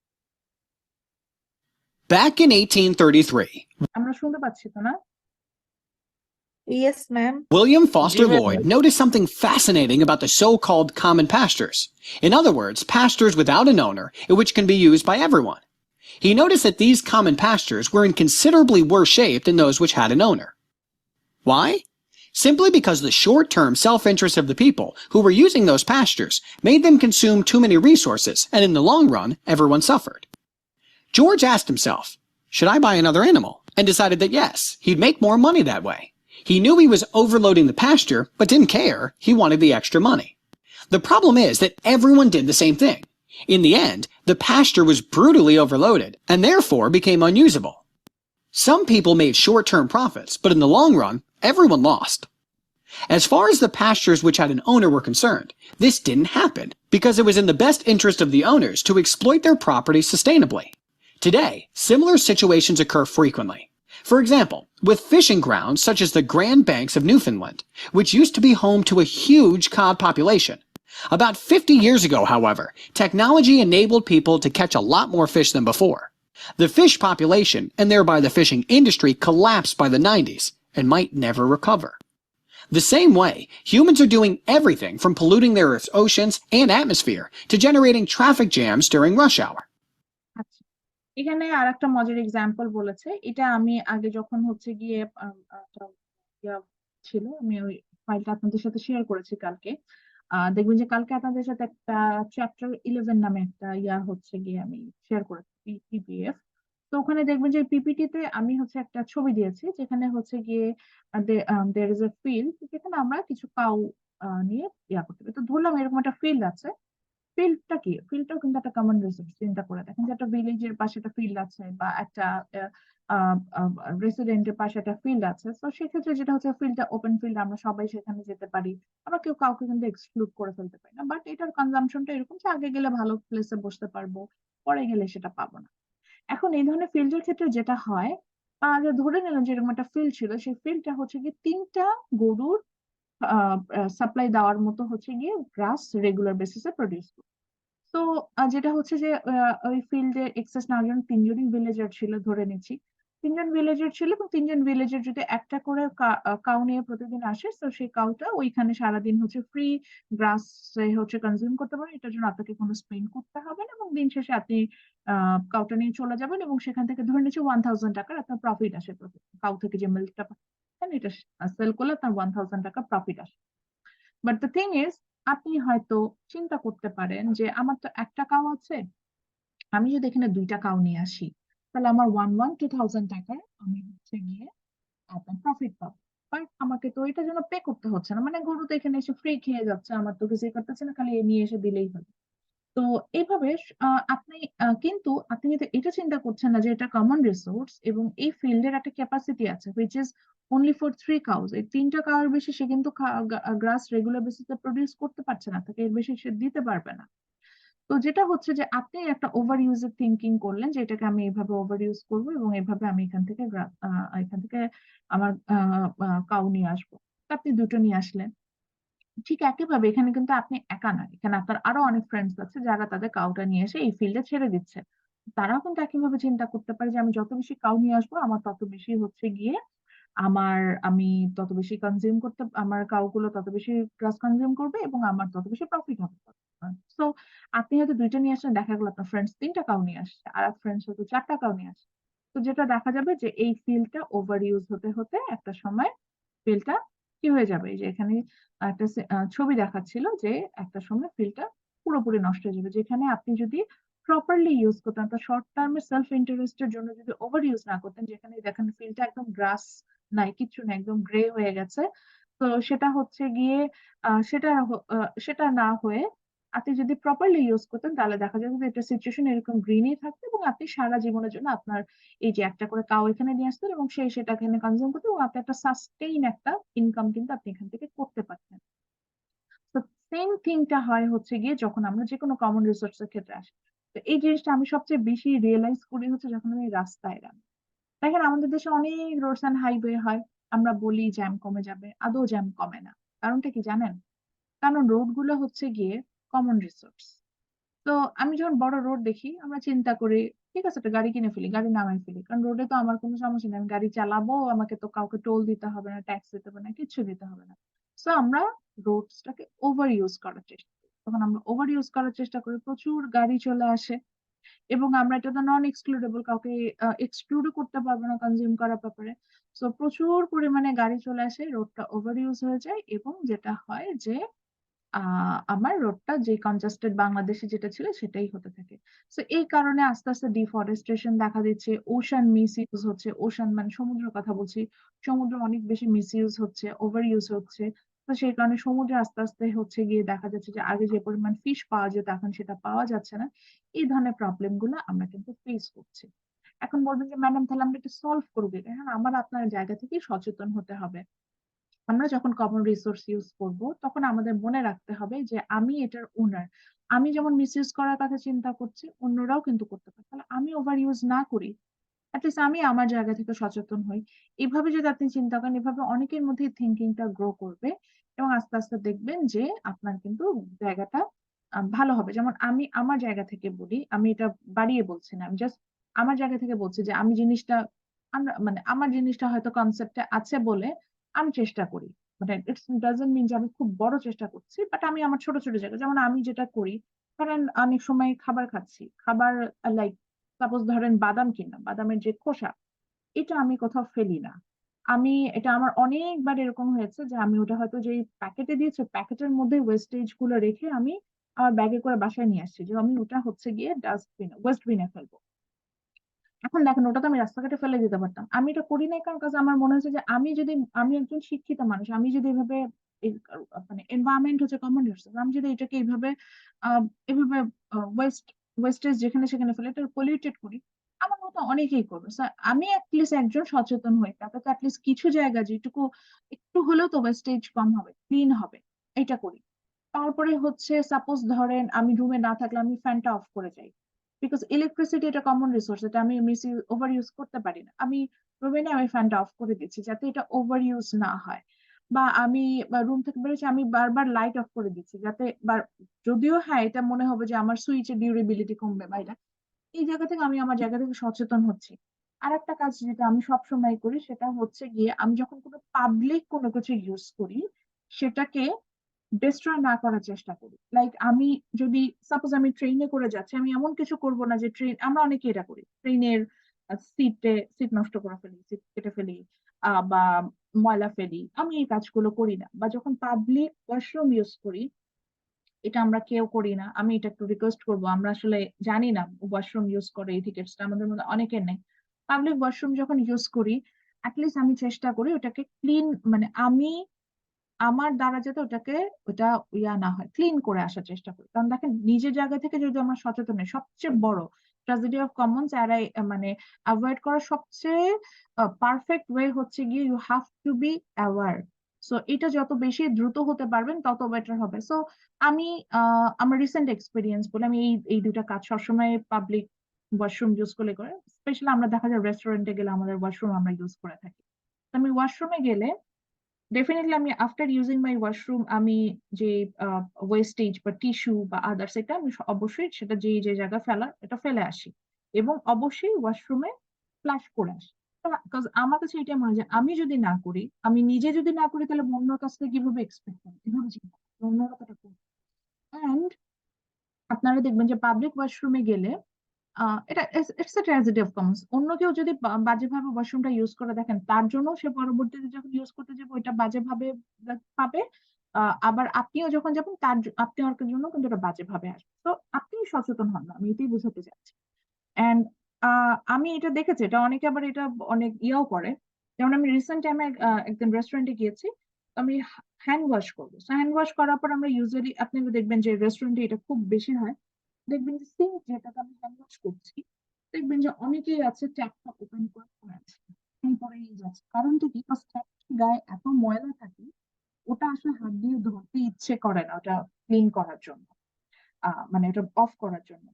Back in 1833, আমরা শুনতে পাচ্ছি তো না? Yes, ma'am. William Foster ma'am. Lloyd noticed something fascinating about the so-called common pastures. In other words, pastures without an owner, which can be used by everyone. He noticed that these common pastures were in considerably worse shape than those which had an owner. Why? Simply because the short-term self-interest of the people who were using those pastures made them consume too many resources, and in the long run, everyone suffered. George asked himself, should I buy another animal? And decided that yes, he'd make more money that way. He knew he was overloading the pasture, but didn't care. He wanted the extra money. The problem is that everyone did the same thing. In the end, the pasture was brutally overloaded, and therefore became unusable. Some people made short-term profits, but in the long run, everyone lost. As far as the pastures which had an owner were concerned, this didn't happen because it was in the best interest of the owners to exploit their property sustainably. Today, similar situations occur frequently. For example, with fishing grounds such as the Grand Banks of Newfoundland, which used to be home to a huge cod population. About 50 years ago, however, technology enabled people to catch a lot more fish than before. The fish population, and thereby the fishing industry, collapsed by the 90s and might never recover. The same way, humans are doing everything from polluting their Earth's oceans and atmosphere to generating traffic jams during rush hour. আচ্ছা, এখানে আর একটা মজার example বলেছে। এটা আমি আগে যখন হচ্ছে গিয়ে একটা ইয়া ছিল, আমি ওই ফাইলটা আপনাদের সাথে শেয়ার করেছি কালকে। দেখবেন যে কালকে আপনাদের সাথে একটা চ্যাপ্টার 11 নামে একটা ইয়া হচ্ছে গিয়ে আমি শেয়ার করেছি, পিপিএফ। তো ওখানে দেখবেন যে পিপিটিতে আমি হচ্ছে একটা ছবি দিয়েছি, যেখানে হচ্ছে গিয়ে দের ইজ এ ফিল্ড, যেখানে আমরা কিছু কাউ নিয়ে ইয়া করতে পারি। তো ধরলাম এরকম একটা ফিল্ড আছে। ফিল্ডটা কি? ফিল্ডটাও কিন্তু একটা কমন রিসোর্স। চিন্তা করে দেখেন যে একটা ভিলেজের পাশে একটা ফিল্ড আছে, বা একটা রেসিডেন্টের পাশে একটা ফিল্ড আছে। তো সেক্ষেত্রে যেটা হচ্ছে ফিল্ডটা ওপেন ফিল্ড, আমরা সবাই সেখানে যেতে পারি, আমরা কেউ কাউকে কিন্তু এক্সক্লুড করে ফেলতে পারি না। বাট এটার কনজাম্পশনটা এরকম যে আগে গেলে ভালো প্লেসে বসতে পারবো, পরে গেলে সেটা পাবো না। এখন এই ধরনের ফিল্ডের ক্ষেত্রে যেটা হয়, যে ধরে নিলাম যে এরকম একটা ফিল্ড ছিল, সেই ফিল্ডটা হচ্ছে গিয়ে 3টা গরুর সাপ্লাই দেওয়ার মতো হচ্ছে গিয়ে গ্রাস রেগুলার বেসিসে প্রডিউস করে। তো যেটা হচ্ছে যে ওই ফিল্ডে এক্সেস নেওয়ার জন্য 3জনই ভিলেজার ছিল, ধরে নিচ্ছি 3জন ভিলেজার ছিল, এবং 3জন ভিলেজার যদি একটা করে কাউ নিয়ে প্রতিদিন আসে, তো সেই কাউটা ওইখানে সারাদিন হচ্ছে ফ্রি গ্রাস হচ্ছে কনজিউম করতে পারে। এটার জন্য আপনাকে কোনো স্পেন্ড করতে হবে না, এবং দিন শেষে আপনি কাউটা নিয়ে চলে যাবেন, এবং সেখান থেকে ধরে নিচ্ছি 1000 টাকার আপনার প্রফিট আসে কাউ থেকে, যে মিল্কটা পাচ্ছেন এটা সেল করলে আপনার 1000 টাকা প্রফিট আসে। বাট দ্য থিং ইজ, আপনি হয়তো চিন্তা করতে পারেন যে আমার তো একটা কাউ আছে, আমি যদি এখানে 2টা কাউ নিয়ে আসি, তাহলে আমার 2000 টাকার আমি হচ্ছে গিয়ে আপনার প্রফিট পাবো। বাট আমাকে তো এটার জন্য পে করতে হচ্ছে না, মানে গরু তো এখানে এসে ফ্রি খেয়ে যাচ্ছে, আমার তো কিছুই করতেছে না, খালি নিয়ে এসে দিলেই হবে। তো এইভাবে আপনি কিন্তু আপনি কিন্তু এটা চিন্তা করছেন না যে এটা কমন রিসোর্স, এবং এই ফিল্ডের একটা ক্যাপাসিটি আছে which is only for 3 cows. এই 3টা কাউর বেশি সে কিন্তু গ্রাস রেগুলার বেসিসে প্রডিউস করতে পারছে না, তাকে এর বেশি সে দিতে পারবে না। তো যেটা হচ্ছে যে আপনি একটা ওভার ইউজের থিঙ্কিং করলেন যে এটাকে আমি এইভাবে ওভার ইউজ করবো এবং এভাবে আমি এখান থেকে আমার কাউ নিয়ে আসবো। তো আপনি দুটো নিয়ে আসলেন। ঠিক একইভাবে এখানে কিন্তু আপনি একা না, এখানে আপনার আরো অনেক ফ্রেন্ডস আছে যারা তাদের কাউটা নিয়ে এসে এই ফিল্ডে ছেড়ে দিচ্ছে। তারাও কিন্তু একইভাবে চিন্তা করতে পারে যে আমি যত বেশি কাউ নিয়ে আসবো আমার তত বেশি হচ্ছে গিয়ে আমার আমি তত বেশি কনজিউম করতে, আমার কাউগুলো তত বেশি গ্রাস কনজিউম করবে এবং আমার তত বেশি প্রফিট হবে। সো আপনি হয়তো দুইটা নিয়ে আসলেন, দেখা গেল আপনার ফ্রেন্ডস 3টা কাউ নিয়ে আসছে, আর এক ফ্রেন্ডস হয়তো 4টা কাউ নিয়ে আসছে। তো যেটা দেখা যাবে যে এই ফিল্ডটা ওভার ইউজ হতে হতে একটা সময় ফিল্ডটা কি হয়ে যাবে, এই যে এখানে একটা ছবি দেখাচ্ছিল যে একটা সময় ফিল্ডটা পুরোপুরি নষ্ট হয়ে যাবে। যেখানে আপনি যদি প্রপারলি ইউজ করতেন, একটা শর্ট টার্মে সেলফ ইন্টারেস্টের জন্য যদি ওভার ইউজ না করতেন, যেখানে দেখেন ফিল্ডটা একদম গ্রাস নাই, কিচ্ছু না, একদম গ্রে হয়ে গেছে। তো সেটা হচ্ছে গিয়ে সেটা না হয়ে আপনি যদি প্রপারলি ইউজ করতেন তাহলে দেখা যাবে যে এটা সিচুয়েশন এরকম গ্রিনই থাকতো এবং আপনি সারা জীবনের জন্য আপনার এই যে একটা করে কাউ এখানে নিয়ে আসতেন এবং সেটা এখানে কনজিউম করতেন এবং আপনি একটা সাস্টেইন একটা ইনকাম কিন্তু আপনি এখান থেকে করতে পারতেন। তো সেম থিংটা হয় হচ্ছে গিয়ে যখন আমরা যে কোনো কমন রিসোর্সের ক্ষেত্রে আসি। তো এই জিনিসটা আমি সবচেয়ে বেশি রিয়েলাইজ করি হচ্ছে যখন আমি রাস্তায় নামি। দেখেন আমাদের দেশে অনেক রোডস অ্যান্ড হাইওয়ে হয়, আমরা বলি জ্যাম কমে যাবে, আদৌ জ্যাম কমে না। কারণটা কি জানেন? কারণ রোড গুলো হচ্ছে গিয়ে কমন রিসোর্স। তো আমি যখন বড় রোড দেখি আমরা চিন্তা করি ঠিক আছে একটা গাড়ি কিনে ফেলি, গাড়ি নামাই ফেলি, কারণ রোডে তো আমার কোনো সমস্যা নেই, আমি গাড়ি চালাবো, আমাকে তো কাউকে টোল দিতে হবে না, ট্যাক্স দিতে হবে না, কিচ্ছু দিতে হবে না। সো আমরা রোডসটাকে ওভার ইউজ করার চেষ্টা করি। তখন আমরা ওভার ইউজ করার চেষ্টা করি, প্রচুর গাড়ি চলে আসে এবং আমরা এটা তো নন এক্সক্লুডেবল, কাউকে এক্সক্লুডও করতে পারবো না কনজিউম করার ব্যাপারে। সো প্রচুর পরিমাণে গাড়ি চলে আসে, রোডটা ওভার ইউজ হয়ে যায় এবং যেটা হয় যে আমার রোডটা যে কনজাস্টেড বাংলাদেশে যেটা ছিল সেটাই হতে থাকে। তো এই কারণে আস্তে আস্তে ডিফরেস্টেশন দেখা দিচ্ছে, ওশান মিস ইউজ হচ্ছে, ওশান মানে সমুদ্রের কথা বলছি, সমুদ্র অনেক বেশি মিস ইউজ হচ্ছে, ওভার ইউজ হচ্ছে। তো সেই কারণে সমুদ্রে আস্তে আস্তে হচ্ছে গিয়ে দেখা যাচ্ছে যে আগে যে পরিমাণ ফিশ পাওয়া যেত এখন সেটা পাওয়া যাচ্ছে না। এই ধরনের প্রবলেম গুলো আমরা কিন্তু ফেস করছি। এখন বলবেন যে ম্যাডাম তাহলে আমরা এটা সলভ করবো, হ্যাঁ আমার আপনার জায়গা থেকে সচেতন হতে হবে। আমরা যখন কমন রিসোর্স ইউজ করব তখন আমাদের মনে রাখতে হবে যে আমি এটার ওনার। আমি যেমন মিস ইউজ করার কথা চিন্তা করছি অন্যরাও কিন্তু করতে পারে, তাহলে আমি ওভার ইউজ না করি, অ্যাটলিস্ট আমি আমার জায়গা থেকে সচেতন হই। এভাবে যদি আপনি চিন্তা করেন এভাবে অনেকের মধ্যে থিঙ্কিংটা গ্রো করবে এবং আস্তে আস্তে দেখবেন যে আপনার কিন্তু জায়গাটা ভালো হবে। যেমন আমি আমার জায়গা থেকে বলি, আমি এটা বাড়িয়ে বলছি না, আমি জাস্ট আমার জায়গা থেকে বলছি যে আমি জিনিসটা আমরা মানে আমার জিনিসটা হয়তো কনসেপ্টে আছে বলে আমি চেষ্টা করি। মানে ইটস ডাজন্ট মিন যে আমি খুব বড় চেষ্টা করছি, বাট আমি আমার ছোট ছোট জায়গা যেমন আমি যেটা করি, কারণ অনেক সময় খাবার খাচ্ছি, খাবার লাইক সাপোজ ধরেন বাদাম কিনলাম, বাদামের যে খোসা এটা আমি কোথাও ফেলি না। আমি এটা আমার অনেকবার এরকম হয়েছে যে আমি ওটা হয়তো যে প্যাকেটে দিয়েছে প্যাকেটের মধ্যে ওয়েস্টেজ গুলো রেখে আমি আমার ব্যাগে করে বাসায় নিয়ে আসছি যে আমি ওটা হচ্ছে গিয়ে ডাস্টবিন ওয়েস্ট বিনে ফেলবো। এখন দেখেন ওটা তো আমি রাস্তাঘাটে ফেলে দিতে পারতাম, আমি এটা করি নাই কারণ কাছে আমার মনে হচ্ছে যে আমি একজন শিক্ষিত মানুষ, আমি যদি এভাবে মানে এনভায়রনমেন্ট হচ্ছে কমন রিসোর্স, আমি যদি এটাকে এইভাবে আহ এভাবে ওয়েস্টেজ যেখানে সেখানে ফেলে এটা পলিউটেড করি, আমার মতো অনেকেই করবে। So, আমি অ্যাটলিস্ট একজন সচেতন হই, তাতে তো অ্যাটলিস্ট কিছু জায়গা যেটুকু একটু হলেও তো ওয়েস্টেজ কম হবে, ক্লিন হবে, এটা করি। তারপরে হচ্ছে সাপোজ ধরেন আমি রুমে না থাকলে আমি ফ্যানটা অফ করে যাই, বিকজ ইলেকট্রিসিটি এটা কমন রিসোর্স, এটা আমি ওভার ইউজ করতে পারি না, আমি রুমে না আমি ফ্যানটা অফ করে দিচ্ছি যাতে এটা ওভার ইউজ না হয়। বা আমি রুম থেকে বেরোচ্ছি আমি বারবার লাইট অফ করে দিচ্ছি যাতে যদিও হ্যাঁ এটা মনে হবে যে আমার সুইচের ডিউরেবিলিটি কমবে বা এটা, এই জায়গা থেকে আমি আমার জায়গা থেকে সচেতন হচ্ছি। আর একটা কাজ যেটা আমি সব সময় করি সেটা হচ্ছে গিয়ে আমি যখন কোনো পাবলিক কোনো কিছু ইউজ করি সেটাকে ডিস্ট্রয় না করার চেষ্টা করি। লাইক আমি যদি সাপোজ আমি ট্রেনে করে যাচ্ছি, আমি এমন কিছু করব না যে আমরা অনেকে এটা করি, ট্রেনের সিট নষ্ট করে ফেলি, সিট কেটে ফেলি বা ময়লা ফেলি, আমি এই কাজগুলো করি না। বা যখন পাবলিক ওয়াশরুম ইউজ করি, এটা আমরা কেউ করি না, আমি এটা একটু রিকোয়েস্ট করবো, আমরা আসলে জানি না ওয়াশরুম ইউজ করে, এই টিকেটসটা আমাদের মধ্যে অনেকের নেই। পাবলিক ওয়াশরুম যখন ইউজ করি অ্যাটলিস্ট আমি চেষ্টা করি ওটাকে ক্লিন, মানে আমি আমার দ্বারা যাতে ওটা না হয় ক্লিন করে আসার চেষ্টা করি। কারণ দেখেন নিজের জায়গা থেকে যদি আমরা সচেতন হই, সবচেয়ে বড় ট্র্যাজেডি অফ কমন্স এড়াই মানে অ্যাভয়েড করার সবচেয়ে পারফেক্ট ওয়ে হচ্ছে গিয়ে you have to be aware. So এটা যত বেশি দ্রুত হতে পারবেন তত বেটার হবে। সো আমি আমার রিসেন্ট এক্সপিরিয়েন্স বলে আমি এই দুইটা কাজ সবসময় পাবলিক ওয়াশরুম ইউজ করে স্পেশালি আমরা দেখা যায় রেস্টুরেন্টে গেলে আমাদের ওয়াশরুম আমরা ইউজ করে থাকি। তো আমি ওয়াশরুমে গেলে ডেফিনেটলি আমি আফটার ইউজিং মাই ওয়াশরুম আমি যে ওয়েস্টেজ বা টিস্যু বা আদার্স এটা আমি অবশ্যই সেটা যে যে জায়গায় ফেলার এটা ফেলে আসি এবং অবশ্যই ওয়াশরুমে ফ্লাশ করে আসি। Because আমার কাছে এটা মনে হয় যে আমি যদি না করি, আমি নিজে যদি না করি তাহলে অন্যর কাছ থেকে কিভাবে এক্সপেক্ট করবো, কিভাবে চিন্তা করবো, অন্যরা তো এটা করবে। অ্যান্ড আপনারা দেখবেন যে পাবলিক ওয়াশরুমে গেলে এটা it's a tragedy of Commons. অন্য কেউ যদি বাজেভাবে ওয়াশরুমটা ইউজ করে দেখেন তার জন্য সে পরবর্তীতে যখন ইউজ করতে যাবে ওইটা বাজেভাবে পাবে। আবার আপনিও যখন যাবেন আপনি ওর জন্য কিন্তু এটা বাজেভাবে আসবে। তো আপনি সচেতন হন না, আমি এটাই বোঝাতে চাচ্ছি। এন্ড আমি এটা দেখেছি, এটা অনেকে আবার এটা অনেক ইয়াও করে। যেমন আমি রিসেন্ট টাইমে একদিন রেস্টুরেন্টে গিয়েছি, আমি হ্যান্ড ওয়াশ করবো। হ্যান্ড ওয়াশ করার পর আমরা ইউজুয়ালি আপনি দেখবেন যে রেস্টুরেন্টে এটা খুব বেশি হয়, দেখবেন যে সিঙ্ক যেটাতে আমি হ্যান্ড ওয়াশ করছি দেখবেন যে অনেকেই আছে ট্যাপটা ওপেন করে আছে, পরেই যাচ্ছে। কারণটা কি? ট্যাপের গায়ে এত ময়লা থাকে ওটা আসলে হাত দিয়ে ধরতে ইচ্ছে করে না ওটা ক্লিন করার জন্য, মানে এটা অফ করার জন্য।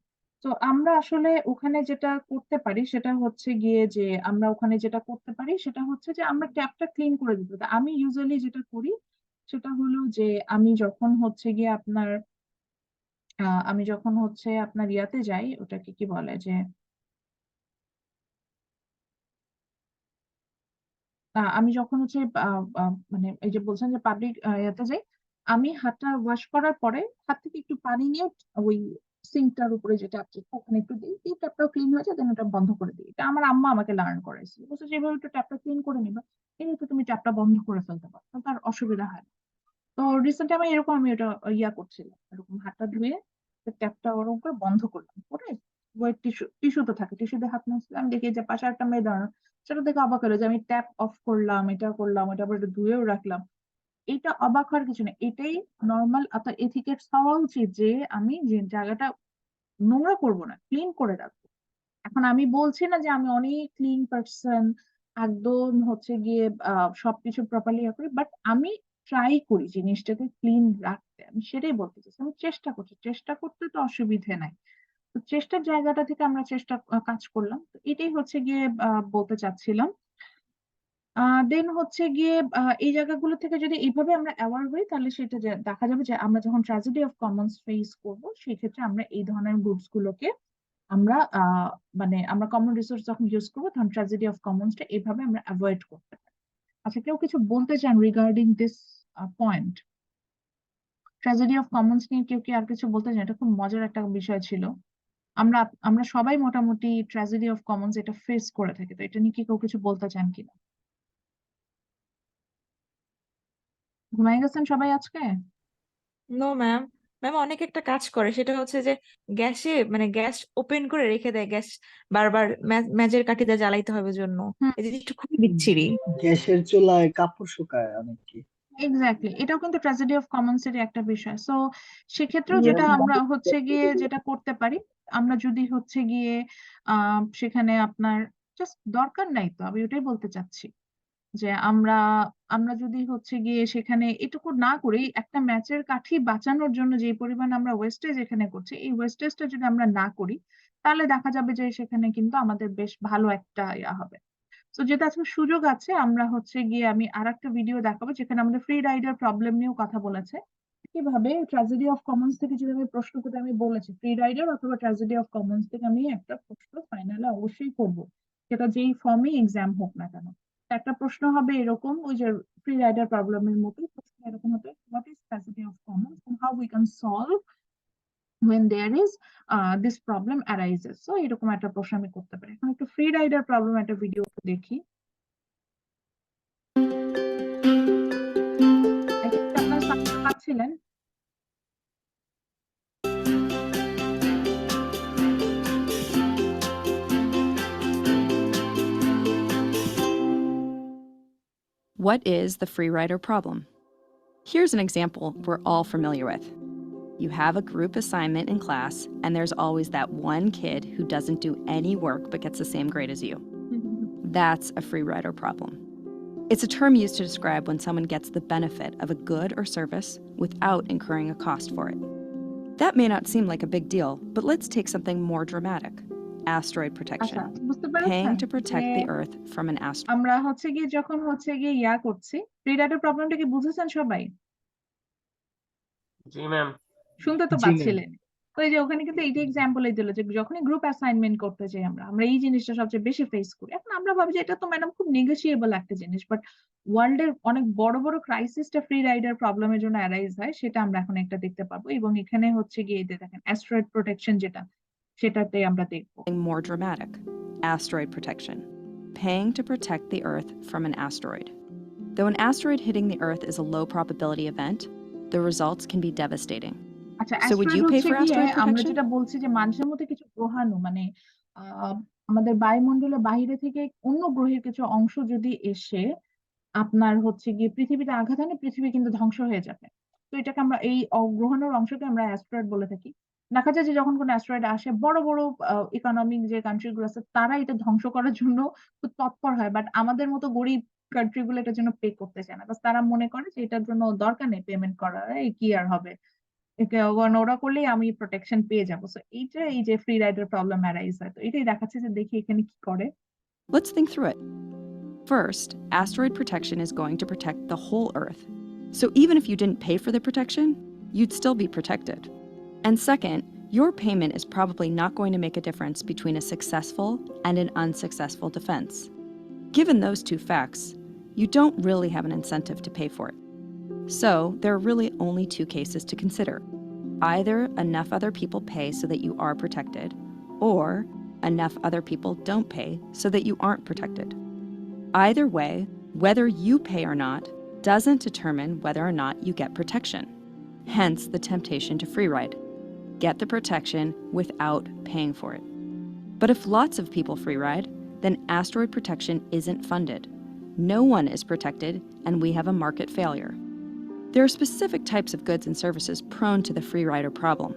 তো আমরা আসলে ওখানে যেটা করতে পারি সেটা হচ্ছে গিয়ে যে আমরা ওখানে যেটা করতে পারি সেটা হচ্ছে যে আমরা ট্যাপটা ক্লিন করে দিতে পারি। আমি ইউজুয়ালি যেটা করি সেটা হলো যে আমি যখন হচ্ছে গিয়ে আপনার ইয়াতে যাই, ওটাকে কি বলে যে আমি যখন হচ্ছে মানে এই যে বলছেন যে পাবলিক ইয়াতে যাই, আমি হাতটা ওয়াশ করার পরে হাত থেকে একটু পানি নিয়ে ওই সিঙ্কটার উপরে যেটা আছে ওখানে একটু দিই, এই ট্যাপটাও ক্লিন হয়ে যায়, দেন ওটা বন্ধ করে দিই। এটা আমার আম্মা আমাকে লার্ন করাইছে, বলছে যেভাবে একটু ট্যাপটা ক্লিন করে নিবা এভাবে তুমি ট্যাপটা বন্ধ করে ফেলতে পারো, তার অসুবিধা হয় না। তো রিসেন্ট আমি এরকম আমি এটা ইয়া করছিলাম, এরকম হাতটা ধুয়ে ট্যাপটা ওরকম করে বন্ধ করলাম করে ওই টিস্যু তো থাকে, টিস্যু দিয়ে হাত মুছলাম, দেখি যে পাশে একটা মেয়ে দাঁড়ানো, সেটা দেখে অবাক হলো যে আমি ট্যাপ অফ করলাম, এটা করলাম, এটা আবার একটু ধুয়েও রাখলাম। এটা অবাক হওয়ার কিছু নেই, এটাই নর্মাল অর্থাৎ এথিকেটস হওয়া উচিত যে আমি যে জায়গাটা নোংরা করবো না, ক্লিন করে রাখবো। এখন আমি বলছি না যে আমি অনেক ক্লিন পার্সন, একদম হচ্ছে গিয়ে সবকিছু প্রপারলি করি, বাট আমি ট্রাই করি জিনিসটাকে ক্লিন রাখতে, আমি সেটাই বলতে চাচ্ছি। আমি চেষ্টা করছি, চেষ্টা করতে তো অসুবিধে নাই। তো চেষ্টার জায়গাটা থেকে আমরা কাজ করলাম, তো এটাই হচ্ছে গিয়ে বলতে চাচ্ছিলাম। দেন হচ্ছে গিয়ে এই জায়গাগুলো থেকে যদি এইভাবে আমরা অ্যাওয়ার হই তাহলে সেটা দেখা যাবে যে আমরা যখন ট্র্যাজেডি অফ কমন্স ফেস করবো সেই ক্ষেত্রে আমরা এই ধরনের গুডস গুলোকে আমরা মানে আমরা কমন রিসোর্স যখন ইউজ করবো তখন ট্র্যাজেডি অফ কমন্সটা এইভাবে আমরা অ্যাভয়েড করতে পারি। আচ্ছা, কেউ কিছু বলতে চান regarding this point? Tragedy of Commons নিয়ে কেউ কি আর কিছু বলতে চান? এটা খুব মজার একটা বিষয় ছিল। আমরা আমরা সবাই মোটামুটি ট্র্যাজেডি অফ কমন্স এটা ফেস করে থাকি, তো এটা নিয়ে কি কেউ কিছু বলতে চান কিনা? ঘুমাই গেছেন সবাই আজকে? No ma'am. ম্যাম অনেক একটা কাজ করে, সেটা হচ্ছে যে গ্যাসে মানে গ্যাস ওপেন করে রেখে দেয়, গ্যাস বারবার ম্যাজের কাঠিতে জ্বালাইতে হবে জন্য। হুম, এই জিনিসটা খুবই বিচ্ছিরি। গ্যাসের চুলায় কাপড় শুকায় অনেকে। এক্স্যাক্টলি, এটাও কিন্তু ট্র্যাজেডি অফ কমন্স এর একটা বিষয়। সো সেক্ষেত্রেও যেটা আমরা হচ্ছে গিয়ে যেটা করতে পারি, আমরা যদি হচ্ছে গিয়ে সেখানে আপনার জাস্ট দরকার নাই, তো আমি ওটাই বলতে চাচ্ছি যে আমরা আমরা যদি হচ্ছে গিয়ে সেখানে এটুকু না করি, একটা ম্যাচের কাঠি বাঁচানোর জন্য যে পরিমাণ আমরা ওয়েস্টেজ এখানে করছি, এই ওয়েস্টেজটা যদি আমরা না করি তাহলে দেখা যাবে যে সেখানে কিন্তু আমাদের বেশ ভালো একটা ইয়া হবে। তো যেটা আজকে সুযোগ আছে, আমরা হচ্ছে গিয়ে আমি আর একটা ভিডিও দেখাবো যেখানে আমাদের ফ্রি রাইডার প্রবলেম নিয়েও কথা বলেছে। কিভাবে ট্র্যাজেডি অফ কমন্স থেকে যদি আমি প্রশ্ন করতে, আমি বলেছি ফ্রি রাইডার অথবা ট্র্যাজেডি অফ কমন্স থেকে আমি একটা প্রশ্ন ফাইনালে অবশ্যই করবো, সেটা যেই ফর্মে এক্সাম হোক না কেন। একটা প্রশ্ন হবে এরকম, ওই যে ফ্রি রাইডার প্রবলেমের মতোই প্রশ্ন এরকম হবে, what is tragedy of commons and how we can solve when there is this problem arises। so এরকম একটা প্রশ্ন আমি করতে পারি। এখন একটু ফ্রি রাইডার প্রবলেম একটা ভিডিও দেখি। আপনারা সাউন্ড পাচ্ছিলেন? What is the free rider problem? Here's an example we're all familiar with. You have a group assignment in class, and there's always that one kid who doesn't do any work but gets the same grade as you. That's a free rider problem. It's a term used to describe when someone gets the benefit of a good or service without incurring a cost for it. That may not seem like a big deal, but let's take something more dramatic. Asteroid আচ্ছা protection. বুঝতে Paying পেরেছেন to যে protect the Earth from an asteroid. আমরা হচ্ছে গিয়ে যখন হচ্ছে গিয়ে ইয়া করছি, ফ্রি রাইডার প্রবলেমটা কি বুঝেছেন সবাই? জি ম্যাম। শুনতে তো জি ম্যাম। পাচ্ছিলেন। তো এই যে ওখানে কিন্তু এইটা এক্সাম্পলই দিল যে যখনই গ্রুপ অ্যাসাইনমেন্ট করতে যাই আমরা এই জিনিসটা সবচেয়ে বেশি ফেস করি। এখন আমরা ভাবি যে এটা তো ম্যাডাম খুব নেগোশিয়েবল একটা জিনিস, বাট ওয়ার্ল্ড এর অনেক বড় বড় ক্রাইসিসটা ফ্রি রাইডার প্রবলেমের জন্য অ্যারাইজ হয়, সেটা আমরা এখন একটা দেখতে পাবো। এবং এখানে হচ্ছে গিয়ে এই যে দেখেন অ্যাস্ট্রয়েড প্রোটেকশন যেটা, সেটাতে আমরা দেখবো। More dramatic. Asteroid protection. Paying to protect the Earth from an asteroid. Though an asteroid hitting the Earth is a low probability event, the results can be devastating. আচ্ছা So would asteroid you pay হচ্ছে for গিয়ে asteroid আমরা protection? যেটা বলছি যে মানুষের মধ্যে কিছু গ্রহাণু মানে আমাদের বায়ুমণ্ডলের বাইরে থেকে অন্য গ্রহের কিছু অংশ যদি এসে আপনার হচ্ছে গিয়ে পৃথিবীতে আঘাত হানে, পৃথিবী কিন্তু ধ্বংস হয়ে যাবে। তো এটাকে আমরা এই গ্রহাণুর অংশকে আমরা অ্যাস্ট্রয়েড বলে থাকি। দেখা যায় যে যখন কোনো অ্যাস্ট্রয়েড আসে, বড় বড় ইকোনমিক যে কান্ট্রি গুলো আছে তারা এটা ধ্বংস করার জন্য খুব তৎপর হয়, বাট আমাদের মতো গরিব কান্ট্রি গুলো এটার জন্য পে করতে চায় না। বাস তারা মনে করে যে এটার জন্য দরকার নেই পেমেন্ট করার, এই কি আর হবে, ওরা করলেই আমি প্রোটেকশন পেয়ে যাবো। সো এইটা এই যে ফ্রি রাইডার প্রবলেম অ্যারাইজ হয়, তো এটাই দেখাচ্ছে যে দেখি এখানে কি করে। Let's think through it. First, asteroid protection is going to protect the whole Earth. So even if you didn't pay for the protection, you'd still be protected. And second, your payment is probably not going to make a difference between a successful and an unsuccessful defense. Given those two facts, you don't really have an incentive to pay for it. So there are really only two cases to consider. Either enough other people pay so that you are protected, or enough other people don't pay so that you aren't protected. Either way, whether you pay or not doesn't determine whether or not you get protection. Hence the temptation to free ride. Get the protection without paying for it. But if lots of people free ride, then asteroid protection isn't funded. No one is protected, and we have a market failure. There are specific types of goods and services prone to the free rider problem.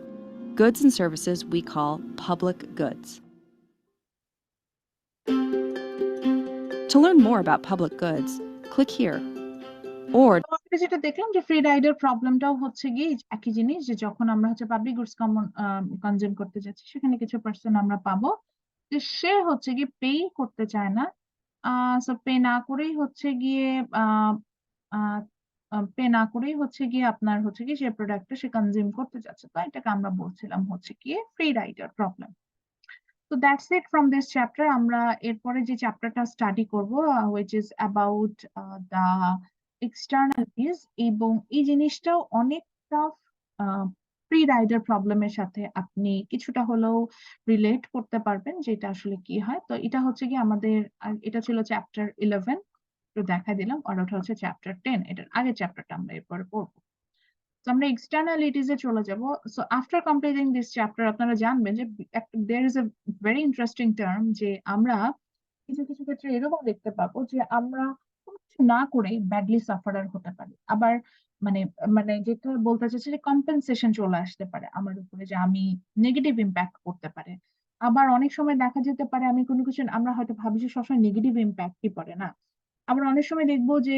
Goods and services we call public goods. To learn more about public goods, click here. Or তো আমরা যেটা দেখলাম যে free rider প্রবলেমটাও হচ্ছে গিয়ে একই জিনিস, যে যখন আমরা হচ্ছে পাবলিক গুডস কনজিউম করতে যাচ্ছি, সেখানে কিছু পার্সন আমরা পাবো যে সে হচ্ছে গিয়ে পে করতে চায় না। সো পে না করেই হচ্ছে গিয়ে আপনার হচ্ছে গিয়ে সে প্রোডাক্টটা সে কনজিউম করতে যাচ্ছে। তো এটাকে আমরা বলছিলাম হচ্ছে গিয়ে ফ্রি রাইডার প্রবলেম। তো that's it from this chapter. আমরা এরপরে যে চ্যাপ্টারটা স্টাডি করব which is about the externalities, এবং এই জিনিসটাও অনেকটা ফ্রি রাইডার প্রবলেমের সাথে আপনি কিছুটা হলেও রিলেট করতে পারবেন যে এটা আসলে কি হয়। তো এটা হচ্ছে কি আমাদের এটা ছিল চ্যাপ্টার 11, তো দেখা দিলাম, আর ওটা হচ্ছে চ্যাপ্টার 10, এটার আগের চ্যাপ্টারটা আমরা এরপরে পড়বো। তো আমরা এক্সটার্নালিটিস এ চলে যাব। So after completing this chapter আপনারা জানবেন যে there is a very interesting term, যে আমরা কিছু কিছু ক্ষেত্রে এরকম দেখতে পাবো যে আমরা কোনো কিছু না করে ব্যাডলি সাফারার হতে পারি। আবার মানে মানে যেটা বলতে চাচ্ছি যে কম্পেনসেশন চলে আসতে পারে আমার উপরে, যে আমি নেগেটিভ ইম্প্যাক্ট করতে পারে। আবার অনেক সময় দেখা যেতে পারে আমি কোনো কিছু, আমরা হয়তো ভাবি যে সবসময় নেগেটিভ ইম্প্যাক্টই পড়ে না, আবার অনেক সময় দেখবো যে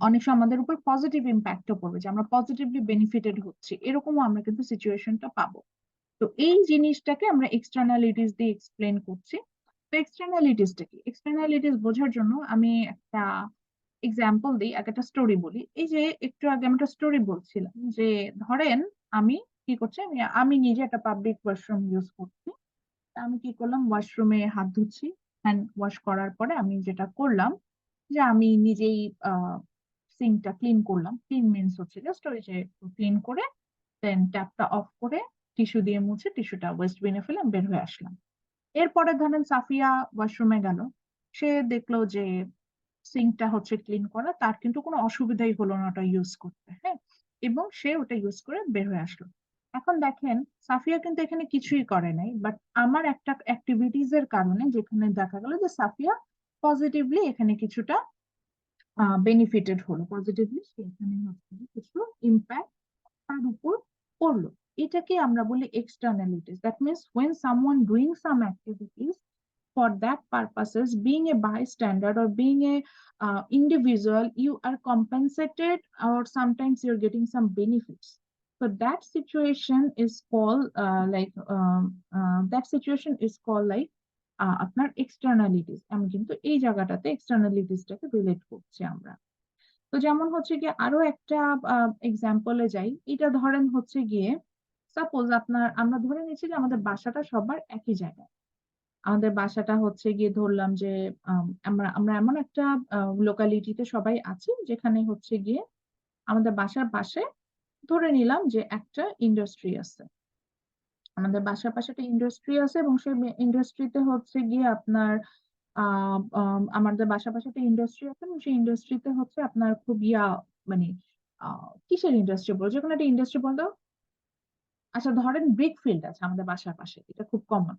অনেক সময় আমাদের উপর পজিটিভ ইম্প্যাক্টও পড়বে, যে আমরা পজিটিভলি বেনিফিটেড হচ্ছি, এরকমও আমরা কিন্তু সিচুয়েশনটা পাবো। তো এই জিনিসটাকে আমরা এক্সটার্নালিটিস দিয়ে এক্সপ্লেন করছি। তো এক্সটার্নালিটিসটা কি, এক্সটার্নালিটিস বোঝার জন্য আমি একটা এক্সাম্পল দিই, একটা স্টোরি বলি। এই যে একটু আগে আমি একটা স্টোরি বলছিলাম যে ধরেন আমি কি করছি, আমি নিজে একটা পাবলিক ওয়াশরুম ইউজ করছি। আমি কি করলাম, ওয়াশরুমে হাত ধুচ্ছি, হ্যান্ড ওয়াশ করার পরে আমি যেটা করলাম যে আমি নিজেই সিঙ্কটা ক্লিন করলাম। ক্লিন মিন্স হচ্ছে জাস্ট ওই যে ক্লিন করে দেন ট্যাপটা অফ করে টিস্যু দিয়ে মুছে টিস্যুটা ওয়েস্ট বিনে ফেলে বের হয়ে আসলাম। এরপরে ধরেন সাফিয়া ওয়াশরুমে গেল, সে দেখলো যে সিঙ্কটা হচ্ছে ক্লিন করা, তার কিন্তু কোনো অসুবিধাই হলো না ওটা ইউজ করতে, হ্যাঁ, এবং সে ওটা ইউজ করে বের হয়ে আসলো। এখন দেখেন সাফিয়া কিন্তু এখানে কিছুই করে নাই, বাট আমার একটা অ্যাক্টিভিটিজ এর কারণে যেখানে দেখা গেল যে সাফিয়া পজিটিভলি এখানে কিছুটা বেনিফিটেড হলো, পজিটিভলি সেখানে হচ্ছে কিছু ইম্প্যাক্ট তার উপর পড়লো। এটাকে আমরা বলি externalities. That means when someone doing some activities for that purposes, being a bystander or being a individual, you are compensated or sometimes you're getting some benefits. So that situation is called আপনার এক্সটার্নালিটিস। আমি কিন্তু এই জায়গাটাতে এক্সটার্নালিটিসটাকে relate করছি আমরা। তো যেমন হচ্ছে গিয়ে আরো একটা এক্সাম্পলে যাই, এটা ধরেন হচ্ছে গিয়ে সাপোজ আমরা ধরে নিচ্ছি যে আমাদের বাসাটা সবার একই জায়গায়। আমাদের বাসাটা হচ্ছে গিয়ে ধরলাম যে আমরা আমরা এমন একটা লোকালিটিতে সবাই আছি যেখানে হচ্ছে গিয়ে আমাদের বাসার পাশে ধরে নিলাম যে একটা ইন্ডাস্ট্রি আছে। আমাদের বাসার পাশে একটা ইন্ডাস্ট্রি আছে এবং সেই ইন্ডাস্ট্রিতে হচ্ছে গিয়ে আপনার আমাদের বাসার পাশে একটা ইন্ডাস্ট্রি আছে এবং সেই ইন্ডাস্ট্রিতে হচ্ছে আপনার খুব মানে কিসের ইন্ডাস্ট্রি বলবো, যে কোনো একটা ইন্ডাস্ট্রি বলতো। আচ্ছা ধরেন ব্রিক ফিল্ড আছে আমাদের বাসার পাশে, এটা খুব কমন।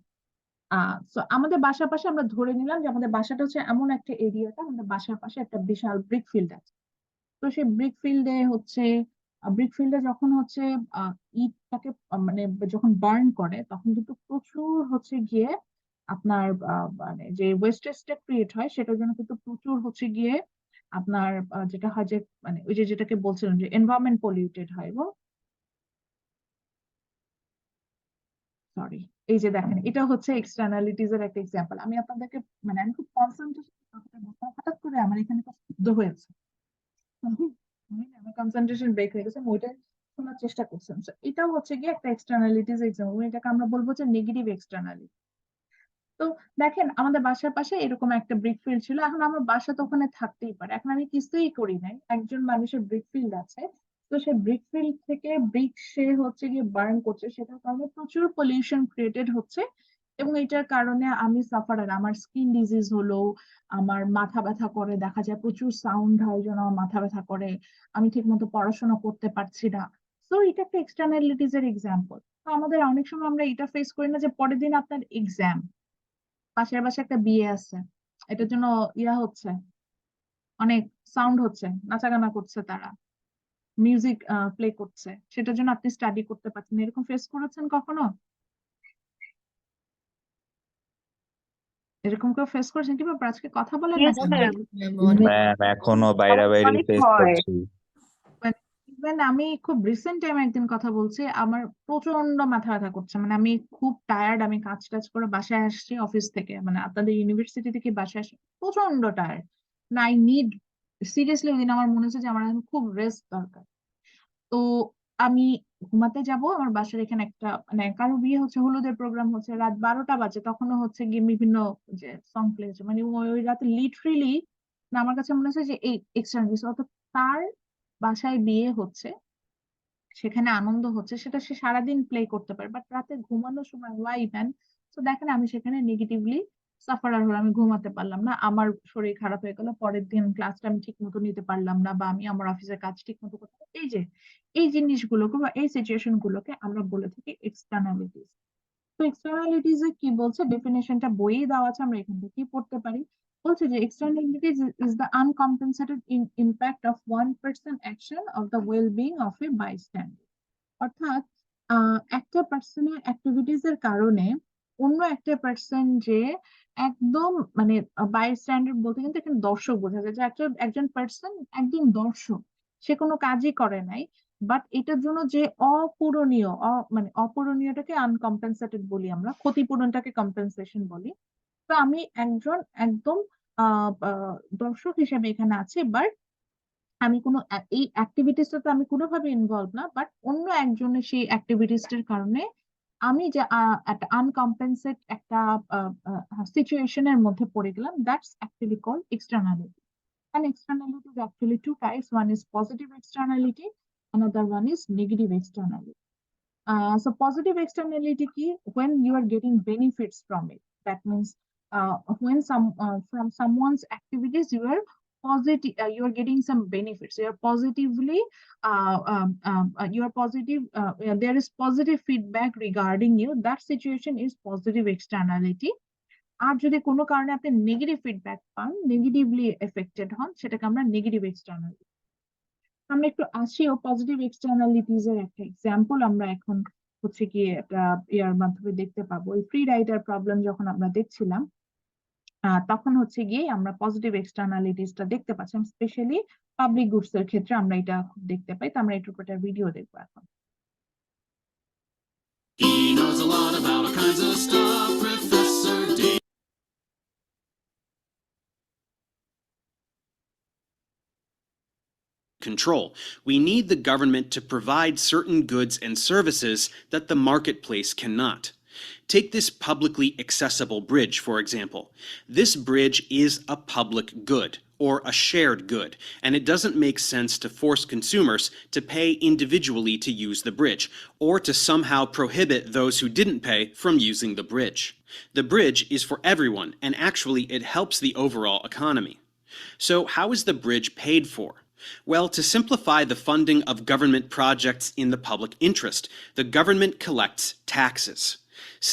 তো আমাদের বাসার পাশে আমরা ধরে নিলাম যে আমাদের বাসাটা হচ্ছে এমন একটা এরিয়াটা, আমাদের বাসার পাশে একটা বিশাল ব্রিক ফিল্ড আছে। তো সেই ব্রিক ফিল্ডে যখন হচ্ছে ইটটাকে মানে যখন বার্ন করে তখন কিন্তু প্রচুর হচ্ছে গিয়ে আপনার মানে যে ওয়েস্টেজটা ক্রিয়েট হয় সেটার জন্য কিন্তু প্রচুর হচ্ছে গিয়ে আপনার যেটা হয় যে মানে ওই যে যেটাকে বলছিলাম যে এনভায়রনমেন্ট পলিউটেড হয়। এবং সরি, এই যে দেখেন এটা হচ্ছে এক্সটার্নালিটিজ এর একটা এক্সাম্পল। আমি আপনাদেরকে মানে আমি খুব কনসেন্ট্রেশন হঠাৎ করে আমার এখানে শব্দ হয়েছে, আমার কনসেন্ট্রেশন ব্রেক হয়ে গেছে, ওইটা শোনার চেষ্টা করছেন। এটাও হচ্ছে গিয়ে একটা এক্সটার্নালিটিজ এক্সাম্পল, এটাকে আমরা বলবো যে নেগেটিভ এক্সটার্নালিটি। তো দেখেন আমাদের বাসার পাশে এরকম একটা ব্রিক ফিল্ড ছিল, এখন আমার বাসা তো ওখানে থাকতেই পারে, এখন আমি কিছুই করি নাই, একজন মানুষের ব্রিক ফিল্ড আছে, তো সে ব্রিক ফিল্ড থেকে ব্রিক সে হচ্ছে গিয়ে বার্ন করছে, সেটার কারণে প্রচুর পলিউশন ক্রিয়েটেড হচ্ছে এবং এটার কারণে আমি সাফারার, আমার স্কিন ডিজিজ হলো, আমার মাথা ব্যথা করে, দেখা যায় প্রচুর সাউন্ড হয় যেন আমার মাথা ব্যথা করে, আমি ঠিক মতো পড়াশোনা করতে পারছি না। তো এটা একটা এক্সটার্নালিটিজ এর এক্সাম্পল। তো আমাদের অনেক সময় আমরা এটা ফেস করি না যে পরের দিন আপনার এক্সাম, পাশের বাসায় একটা বিয়ে আছে, এটার জন্য হচ্ছে অনেক সাউন্ড হচ্ছে, নাচাগানা করছে, তারা মিউজিক প্লে করছে, সেটার জন্য আপনি স্টাডি করতে পারছেন, এরকম ফেস করেছেন কখনো? এরকম কেউ ফেস করেছেন? কি ব্যাপার আজকে কথা বলেন না Yes, কেন? ma'am. অনেক ম্যাম এখনো বাইরে অনেক ফেস হয়। করছি। ইভেন আমি খুব রিসেন্ট টাইম একদিন কথা বলছি, আমার প্রচন্ড মাথা ব্যথা করছে, মানে আমি খুব টায়ার্ড, আমি কাজ টাজ করে বাসায় আসছি অফিস থেকে, মানে আপনাদের ইউনিভার্সিটি থেকে বাসায় আসছি প্রচন্ড টায়ার্ড, না আই নিড সিরিয়াসলি, ওই দিন আমার মনে হচ্ছে যে আমার এখন খুব রেস্ট দরকার। তো আমি ঘুমাতে যাব, আমার বাসার এখানে একটা মানে কারো বিয়ে হচ্ছে, হলুদের প্রোগ্রাম হচ্ছে, রাত 12টা বাজে, তখনও হচ্ছে গিয়ে বিভিন্ন যে সং প্লে হচ্ছে, মানে ওই রাতে লিটারেলি না আমার কাছে মনে হচ্ছে যে এই এক্সটার্নাল, অত তার বাসায় বিয়ে হচ্ছে, সেখানে আনন্দ হচ্ছে, সেটা সে সারাদিন প্লে করতে পারে, বাট রাতে ঘুমানোর সময় ওয়াই ম্যান। তো দেখেন আমি সেখানে নেগেটিভলি সাফারার হলাম, আমি ঘুমাতে পারলাম না, আমার শরীর খারাপ হয়ে গেল, পরের দিন ক্লাসটা আমি ঠিক মতো নিতে পারলাম না, বা আমি আমার অফিসের কাজ ঠিক মতো করতে পারলাম। এই যে এই জিনিসগুলোকে বা এই সিচুয়েশন গুলোকে আমরা বলে থাকি এক্সটার্নালিটিস। তো এক্সটার্নালিটিস এর কি বলছে, ডেফিনেশনটা বইয়ে দেওয়া আছে, আমরা এখান থেকে পড়তে পারি। বলছে যে externalities is the uncompensated impact of one person action of the well being of a bystander. অর্থাৎ একটা পার্সনের অ্যাক্টিভিটিস এর কারণে অন্য একটা পার্সন যে একদম মানে বাইস্ট্যান্ডার বলতে কিন্তু এখানে দর্শক বোঝা যায়, যে একজন পার্সন একদম দর্শক, সে কোনো কাজই করে নাই, বাট এটার জন্য যে অপূরণীয় মানে অপূরণীয়টাকে আনকম্পেনসেটেড বলি আমরা, ক্ষতিপূরণটাকে কম্পেনসেশন বলি। তো আমি একজন একদম দর্শক হিসেবে এখানে আছি, বাট আমি কোনো এই অ্যাক্টিভিটিসটা তো আমি কোনোভাবে ইনভলভ না, বাট অন্য একজনের সেই অ্যাক্টিভিটিসটার কারণে আমি যে একটা আনকম্পেনসেট একটা সিচুয়েশনের মধ্যে পড়ে গেলাম, that's actually called externality. And externality is actually two types. One is positive externality, another one is negative externality. So positive externality key when you are getting benefits from it. That means when from someone's activities you are getting some benefits. You are positively you are positive. There is positive feedback regarding you. That situation is positive externality. আর যদি কোনো কারণে আপনি negative feedback পান, negatively affected হন, সেটাকে আমরা negative externality. আমরা একটু আসিও পজিটিভ এক্সটার্নালিটিজ এর একটা এক্সাম্পল আমরা এখন হচ্ছে গিয়ে একটা ইয়ার মাধ্যমে দেখতে পাবো। এই ফ্রি রাইডার প্রবলেম যখন আমরা দেখছিলাম, তখন হচ্ছে গিয়ে আমরা পজিটিভ এক্সটার্নালিটিসটা দেখতে পাচ্ছি, স্পেশালি পাবলিক গুডস এর ক্ষেত্রে আমরা এটা খুব দেখতে পাই। তো আমরা এটার উপর একটা ভিডিও দেখবো এখন। He knows a lot about all kinds of stuff, Professor Dave. Control. We need the government to provide certain goods and services that the marketplace cannot. Take this publicly accessible bridge, for example. This bridge is a public good, or a shared good, and it doesn't make sense to force consumers to pay individually to use the bridge, or to somehow prohibit those who didn't pay from using the bridge. The bridge is for everyone, and actually it helps the overall economy. So how is the bridge paid for? Well, to simplify the funding of government projects in the public interest, the government collects taxes.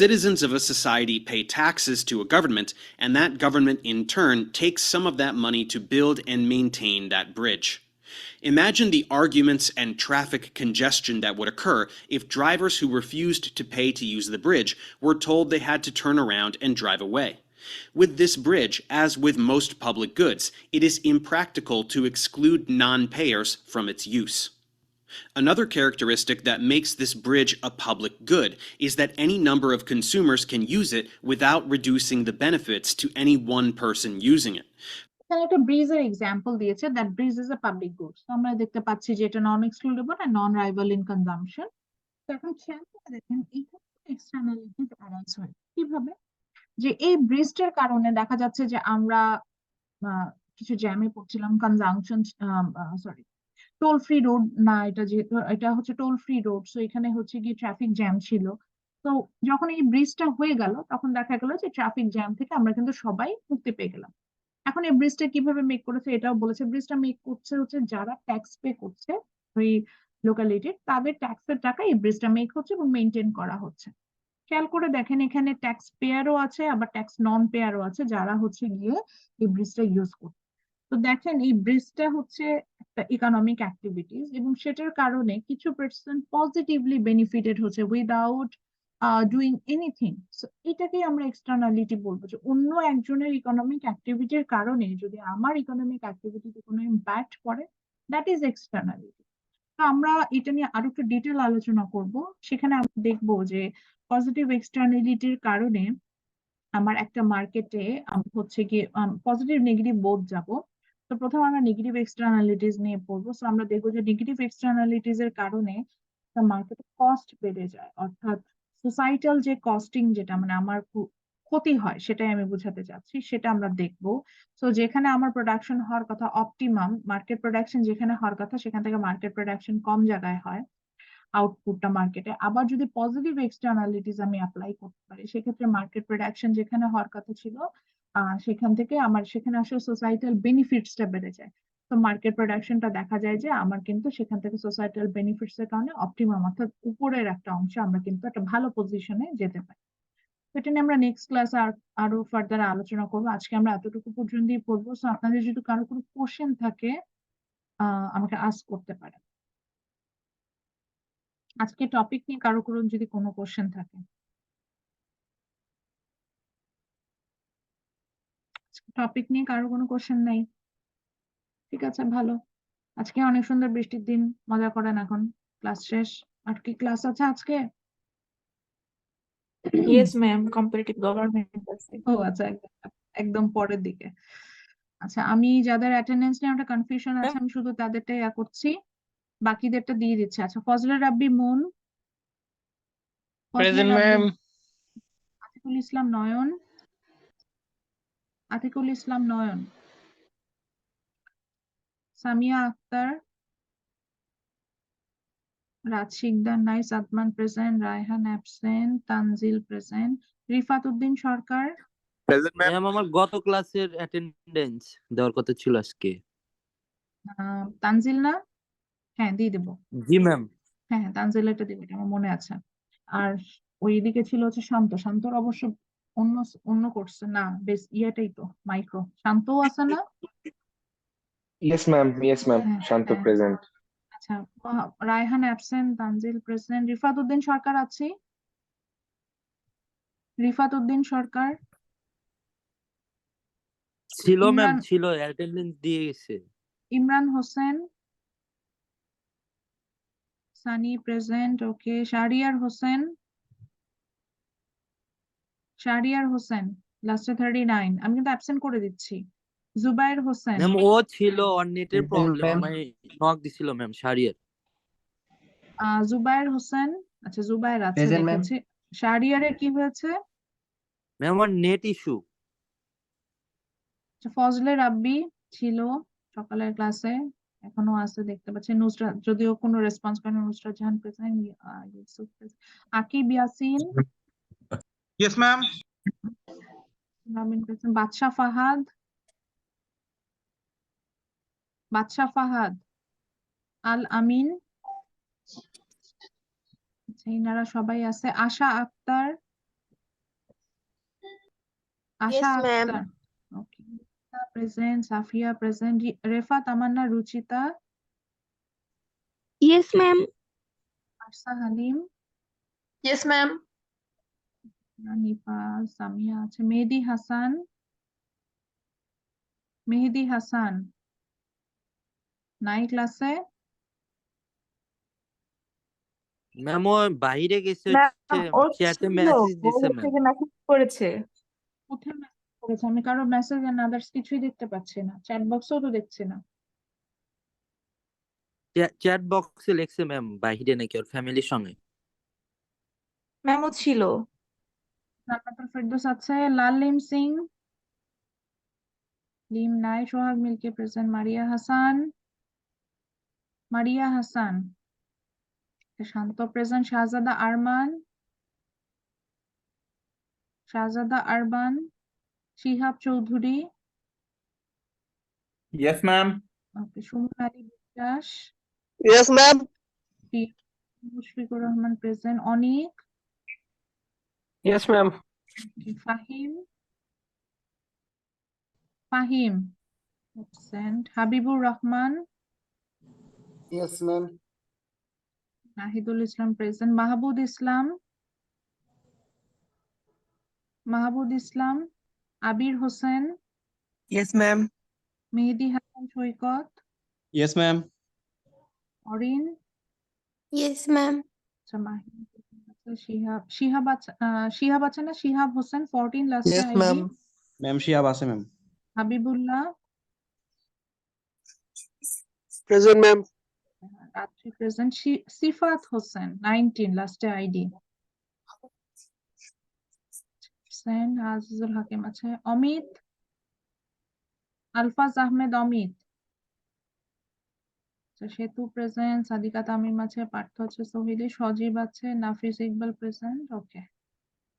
Citizens of a society pay taxes to a government, and that government in turn takes some of that money to build and maintain that bridge. Imagine the arguments and traffic congestion that would occur if drivers who refused to pay to use the bridge were told they had to turn around and drive away. With this bridge, as with most public goods, it is impractical to exclude non-payers from its use. Another characteristic that makes this bridge a public good is that any number of consumers can use it without reducing the benefits to any one person using it. এখানে একটা ব্রিজের example দিয়েছে, that bridge is a public goods. আমরা দেখতে পাচ্ছি যে এটা non excludable and non rival in consumption. তো এখন খেয়াল করে দেখেন এইখানে এক্সটার্নালিটিস অ্যারাইজ হয় কিভাবে, যে এই ব্রিজটার কারণে দেখা যাচ্ছে যে আমরা কিছু জ্যামে পড়ছিলাম, conjunction sorry toll free road না, এটা যেহেতু এটা হচ্ছে টোল ফ্রি রোড, সো এখানে হচ্ছে গিয়ে ট্রাফিক জ্যাম ছিল। তো যখন এই ব্রিজটা হয়ে গেল তখন দেখা গেল যে ট্রাফিক জ্যাম থেকে আমরা কিন্তু সবাই মুক্তি পেয়ে গেলাম। এখন এই ব্রিজটা কিভাবে মেক করেছে এটাও বলেছে, ব্রিজটা মেক করছে হচ্ছে যারা ট্যাক্স পে করছে ওই লোকালিটির, তাদের ট্যাক্সের টাকা এই ব্রিজটা মেক হচ্ছে এবং মেনটেন করা হচ্ছে। খেয়াল করে দেখেন এখানে ট্যাক্স পেয়ারও আছে আবার ট্যাক্স নন পেয়ারও আছে যারা হচ্ছে গিয়ে এই ব্রিজটা ইউজ করছে। তো দেখেন এই ব্রিজটা হচ্ছে একটা ইকোনমিক অ্যাক্টিভিটিস এবং সেটার কারণে কিছু পার্সন পজিটিভলি বেনিফিটেড হচ্ছে উইদাউট ডুইং এনিথিং। সো এটাকেই আমরা এক্সটার্নালিটি বলবো, যে অন্য একজনের ইকোনমিক অ্যাক্টিভিটির কারণে যদি আমার ইকোনমিক অ্যাক্টিভিটিতে কোনো ইম্প্যাক্ট পড়ে, দ্যাট ইজ এক্সটার্নালিটি। তো আমরা এটা নিয়ে আরো একটু ডিটেল আলোচনা করব, সেখানে আমরা দেখবো যে পজিটিভ এক্সটার্নালিটির কারণে আমার একটা মার্কেটে হচ্ছে গিয়ে পজিটিভ নেগেটিভ বোথ যাব। তো প্রথমে আমরা নেগেটিভ এক্সটার্নালিটিস নিয়ে পড়বো। সো আমরা দেখবো যে নেগেটিভ এক্সটার্নালিটিস এর কারণে একটা মার্কেটে কস্ট বেড়ে যায়, অর্থাৎ সোসাইটাল যে কস্টিং, যেটা মানে আমার ক্ষতি হয় সেটাই আমি বোঝাতে চাচ্ছি, সেটা আমরা দেখবো। সো যেখানে আমার প্রোডাকশন হওয়ার কথা অপটিমাম, মার্কেট প্রোডাকশন যেখানে হওয়ার কথা সেখান থেকে মার্কেট প্রোডাকশন কম জায়গায় হয় আউটপুটটা মার্কেটে। আবার যদি পজিটিভ এক্সটার্নালিটিস আমি অ্যাপ্লাই করতে পারি, সেক্ষেত্রে মার্কেট প্রোডাকশন যেখানে হওয়ার কথা ছিল সেখান থেকে আমার সেখানে আসলে সোসাইটাল বেনিফিটসটা বেড়ে যায়। তো মার্কেট প্রোডাকশনটা দেখা যায় যে আমার কিন্তু সেখান থেকে সোসাইটাল বেনিফিটস এর কারণে অপটিমাম অর্থাৎ উপরের একটা অংশে আমরা কিন্তু একটা ভালো পজিশনে যেতে পারি। তো এটা নিয়ে আমরা নেক্সট ক্লাসে আরো ফার্দার আলোচনা করবো। আজকে আমরা এতটুকু পর্যন্তই পড়বো। সো আপনাদের যদি কারো কোনো কোশ্চেন থাকে আমাকে আস্ক করতে পারেন। আজকে টপিক নিয়ে কারো যদি কোনো কোশ্চেন থাকে। টপিক নিয়ে কারো কোনো কোশ্চেন নাই? ঠিক আছে, ভালো। আজকে অনেক সুন্দর বৃষ্টির দিন, মজা করেন। এখন ক্লাস শেষ। আর কি ক্লাস আছে আজকে? ইয়েস ম্যাম, কম্পিটিটিভ গভর্নমেন্ট আছে। ও আচ্ছা, একদম পরের দিকে। আচ্ছা, আমি যাদের অ্যাটেন্ডেন্স নিয়ে একটা কনফিউশন আছে আমি শুধু তাদেরটাই করছি, বাকিদেরটা দিয়ে দিচ্ছি। আচ্ছা, ফজলে রাব্বি মুন, প্রেজেন্ট ম্যাম। আতিকুল ইসলাম নয়ন, আতিকুল ইসলাম নয়ন, সামিয়া আক্তার, রাজ শিকদার নাই, Sadman present, Raihan absent, Tanjil present, Rifat Uddin Sarkar. Present ma'am. আমার গত ক্লাসের অ্যাটেন্ডেন্স দেওয়ার কথা ছিল আজকে। তানজিল না? হ্যাঁ, দিয়ে দেবো। জি ম্যাম। হ্যাঁ, তানজিল এটা দেবো, এটা আমার মনে আছে। আর ওইদিকে ছিল হচ্ছে শান্ত। শান্তর অবশ্য অন্য অন্য করছে না, বেশ ইয়েটাই তো মাইক্রো। শান্তও আছে না? Yes, ma'am. Yes, ma'am. Shantu present. আচ্ছা, রায়হান অ্যাবসেন্ট, তানজিল প্রেজেন্ট, রিফাত উদ্দিন সরকার আছে? রিফাত উদ্দিন সরকার, ছিল ম্যাম, ইমরান ছিল, অ্যাটেন্ডেন্স দিয়ে গেছে। ইমরান হোসেন, সানি প্রেজেন্ট। ওকে, শাহরিয়ার হোসেন লাস্টে 39, আমি কিন্তু অ্যাবসেন্ট করে দিচ্ছি। জুবাইর হোসেন, ম্যাম ও ছিল, ওর নেটের প্রবলেম, আমায় নক দিছিল ম্যাম শাহরিয়ার। জুবাইর হোসেন, আচ্ছা জুবাইর আছে প্রেজেন্ট ম্যাম। দেখেছি। শাহরিয়ারের কি হয়েছে? ম্যাম ওর নেট ইস্যু। আচ্ছা, ফজলে রাব্বি ছিল সকালের ক্লাসে, এখনো আছে দেখতে পাচ্ছি। নুসরাত, যদিও কোনো রেসপন্স করে না। Nusrat Jahan present, Yusuf present, Akib Yasin, Yes, ma'am. Namin present, Badsha Fahad, Al Amin, আচ্ছা ইনারা সবাই আছে। Asha Akter, okay present. Safia present. Refa Tamanna Ruchita, Yes, ma'am. Arsa Halim, Yes, ma'am. Nipa, Samia আছে। মেহেদি হাসান নাই ক্লাসে। ম্যাম ও বাইরে গেছে, ম্যাম ও চ্যাটে ছিল, মেসেজ ও দিছে ম্যাম। থেকে মেসেজ করেছে। কোথায় মেসেজ করেছে? আমি কারো মেসেজ এন্ড আদার্স কিছুই দেখতে পাচ্ছি না, চ্যাট বক্সও তো দেখছি না। চ্যাট বক্সে লেখছে ম্যাম বাইরে নাকি ওর ফ্যামিলির সঙ্গে। ম্যাম ও ছিল। লাইলা ফেরদৌস আছে। লালিম সিং, লিম নাই। Sohag Milki present. Maria Hasan, Shanto present. Shahzada Arban, Shihab Chowdhury, Yes, ma'am. Okay, Sumon Ali Biswas, Yes, ma'am. Mushfiqur Rahman present. Anik, Yes, ma'am. Fahim absent. Habibur Rahman, Yes, ma'am. Nahidul Islam present. Mahbud Islam, Abir Hossain, Yes, ma'am. Mehedi Hasan সৈকত, Yes, ma'am. Orin, Yes, ma'am. আচ্ছা মাহিম, শিহাব আছে না? শিহাব হোসেন 14 লাস্টে Yes, ID. ma'am. Ma'am, Shihab আছে ma'am. Habibullah, Present, ma'am. রাত্রি প্রেজেন্ট। সিফাত হোসেন 19 লাস্টে আইডি। আজিজুল হাকিম আছে। অমিত, আলফাজ আহমেদ অমিত, সেতু প্রেজেন্ট। সাদিকা তামিম আছে। পার্থ আছে। সোহিলি, সজীব আছে। নাফিস ইকবাল প্রেজেন্ট। ওকে,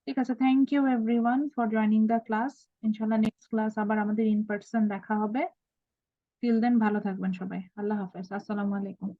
ঠিক আছে। Thank you everyone for joining the class. ইনশাল্লাহ নেক্সট ক্লাস আবার আমাদের ইন পার্সন দেখা হবে। টিল দেন ভালো থাকবেন সবাই। আল্লাহ হাফেজ। আসসালামু আলাইকুম।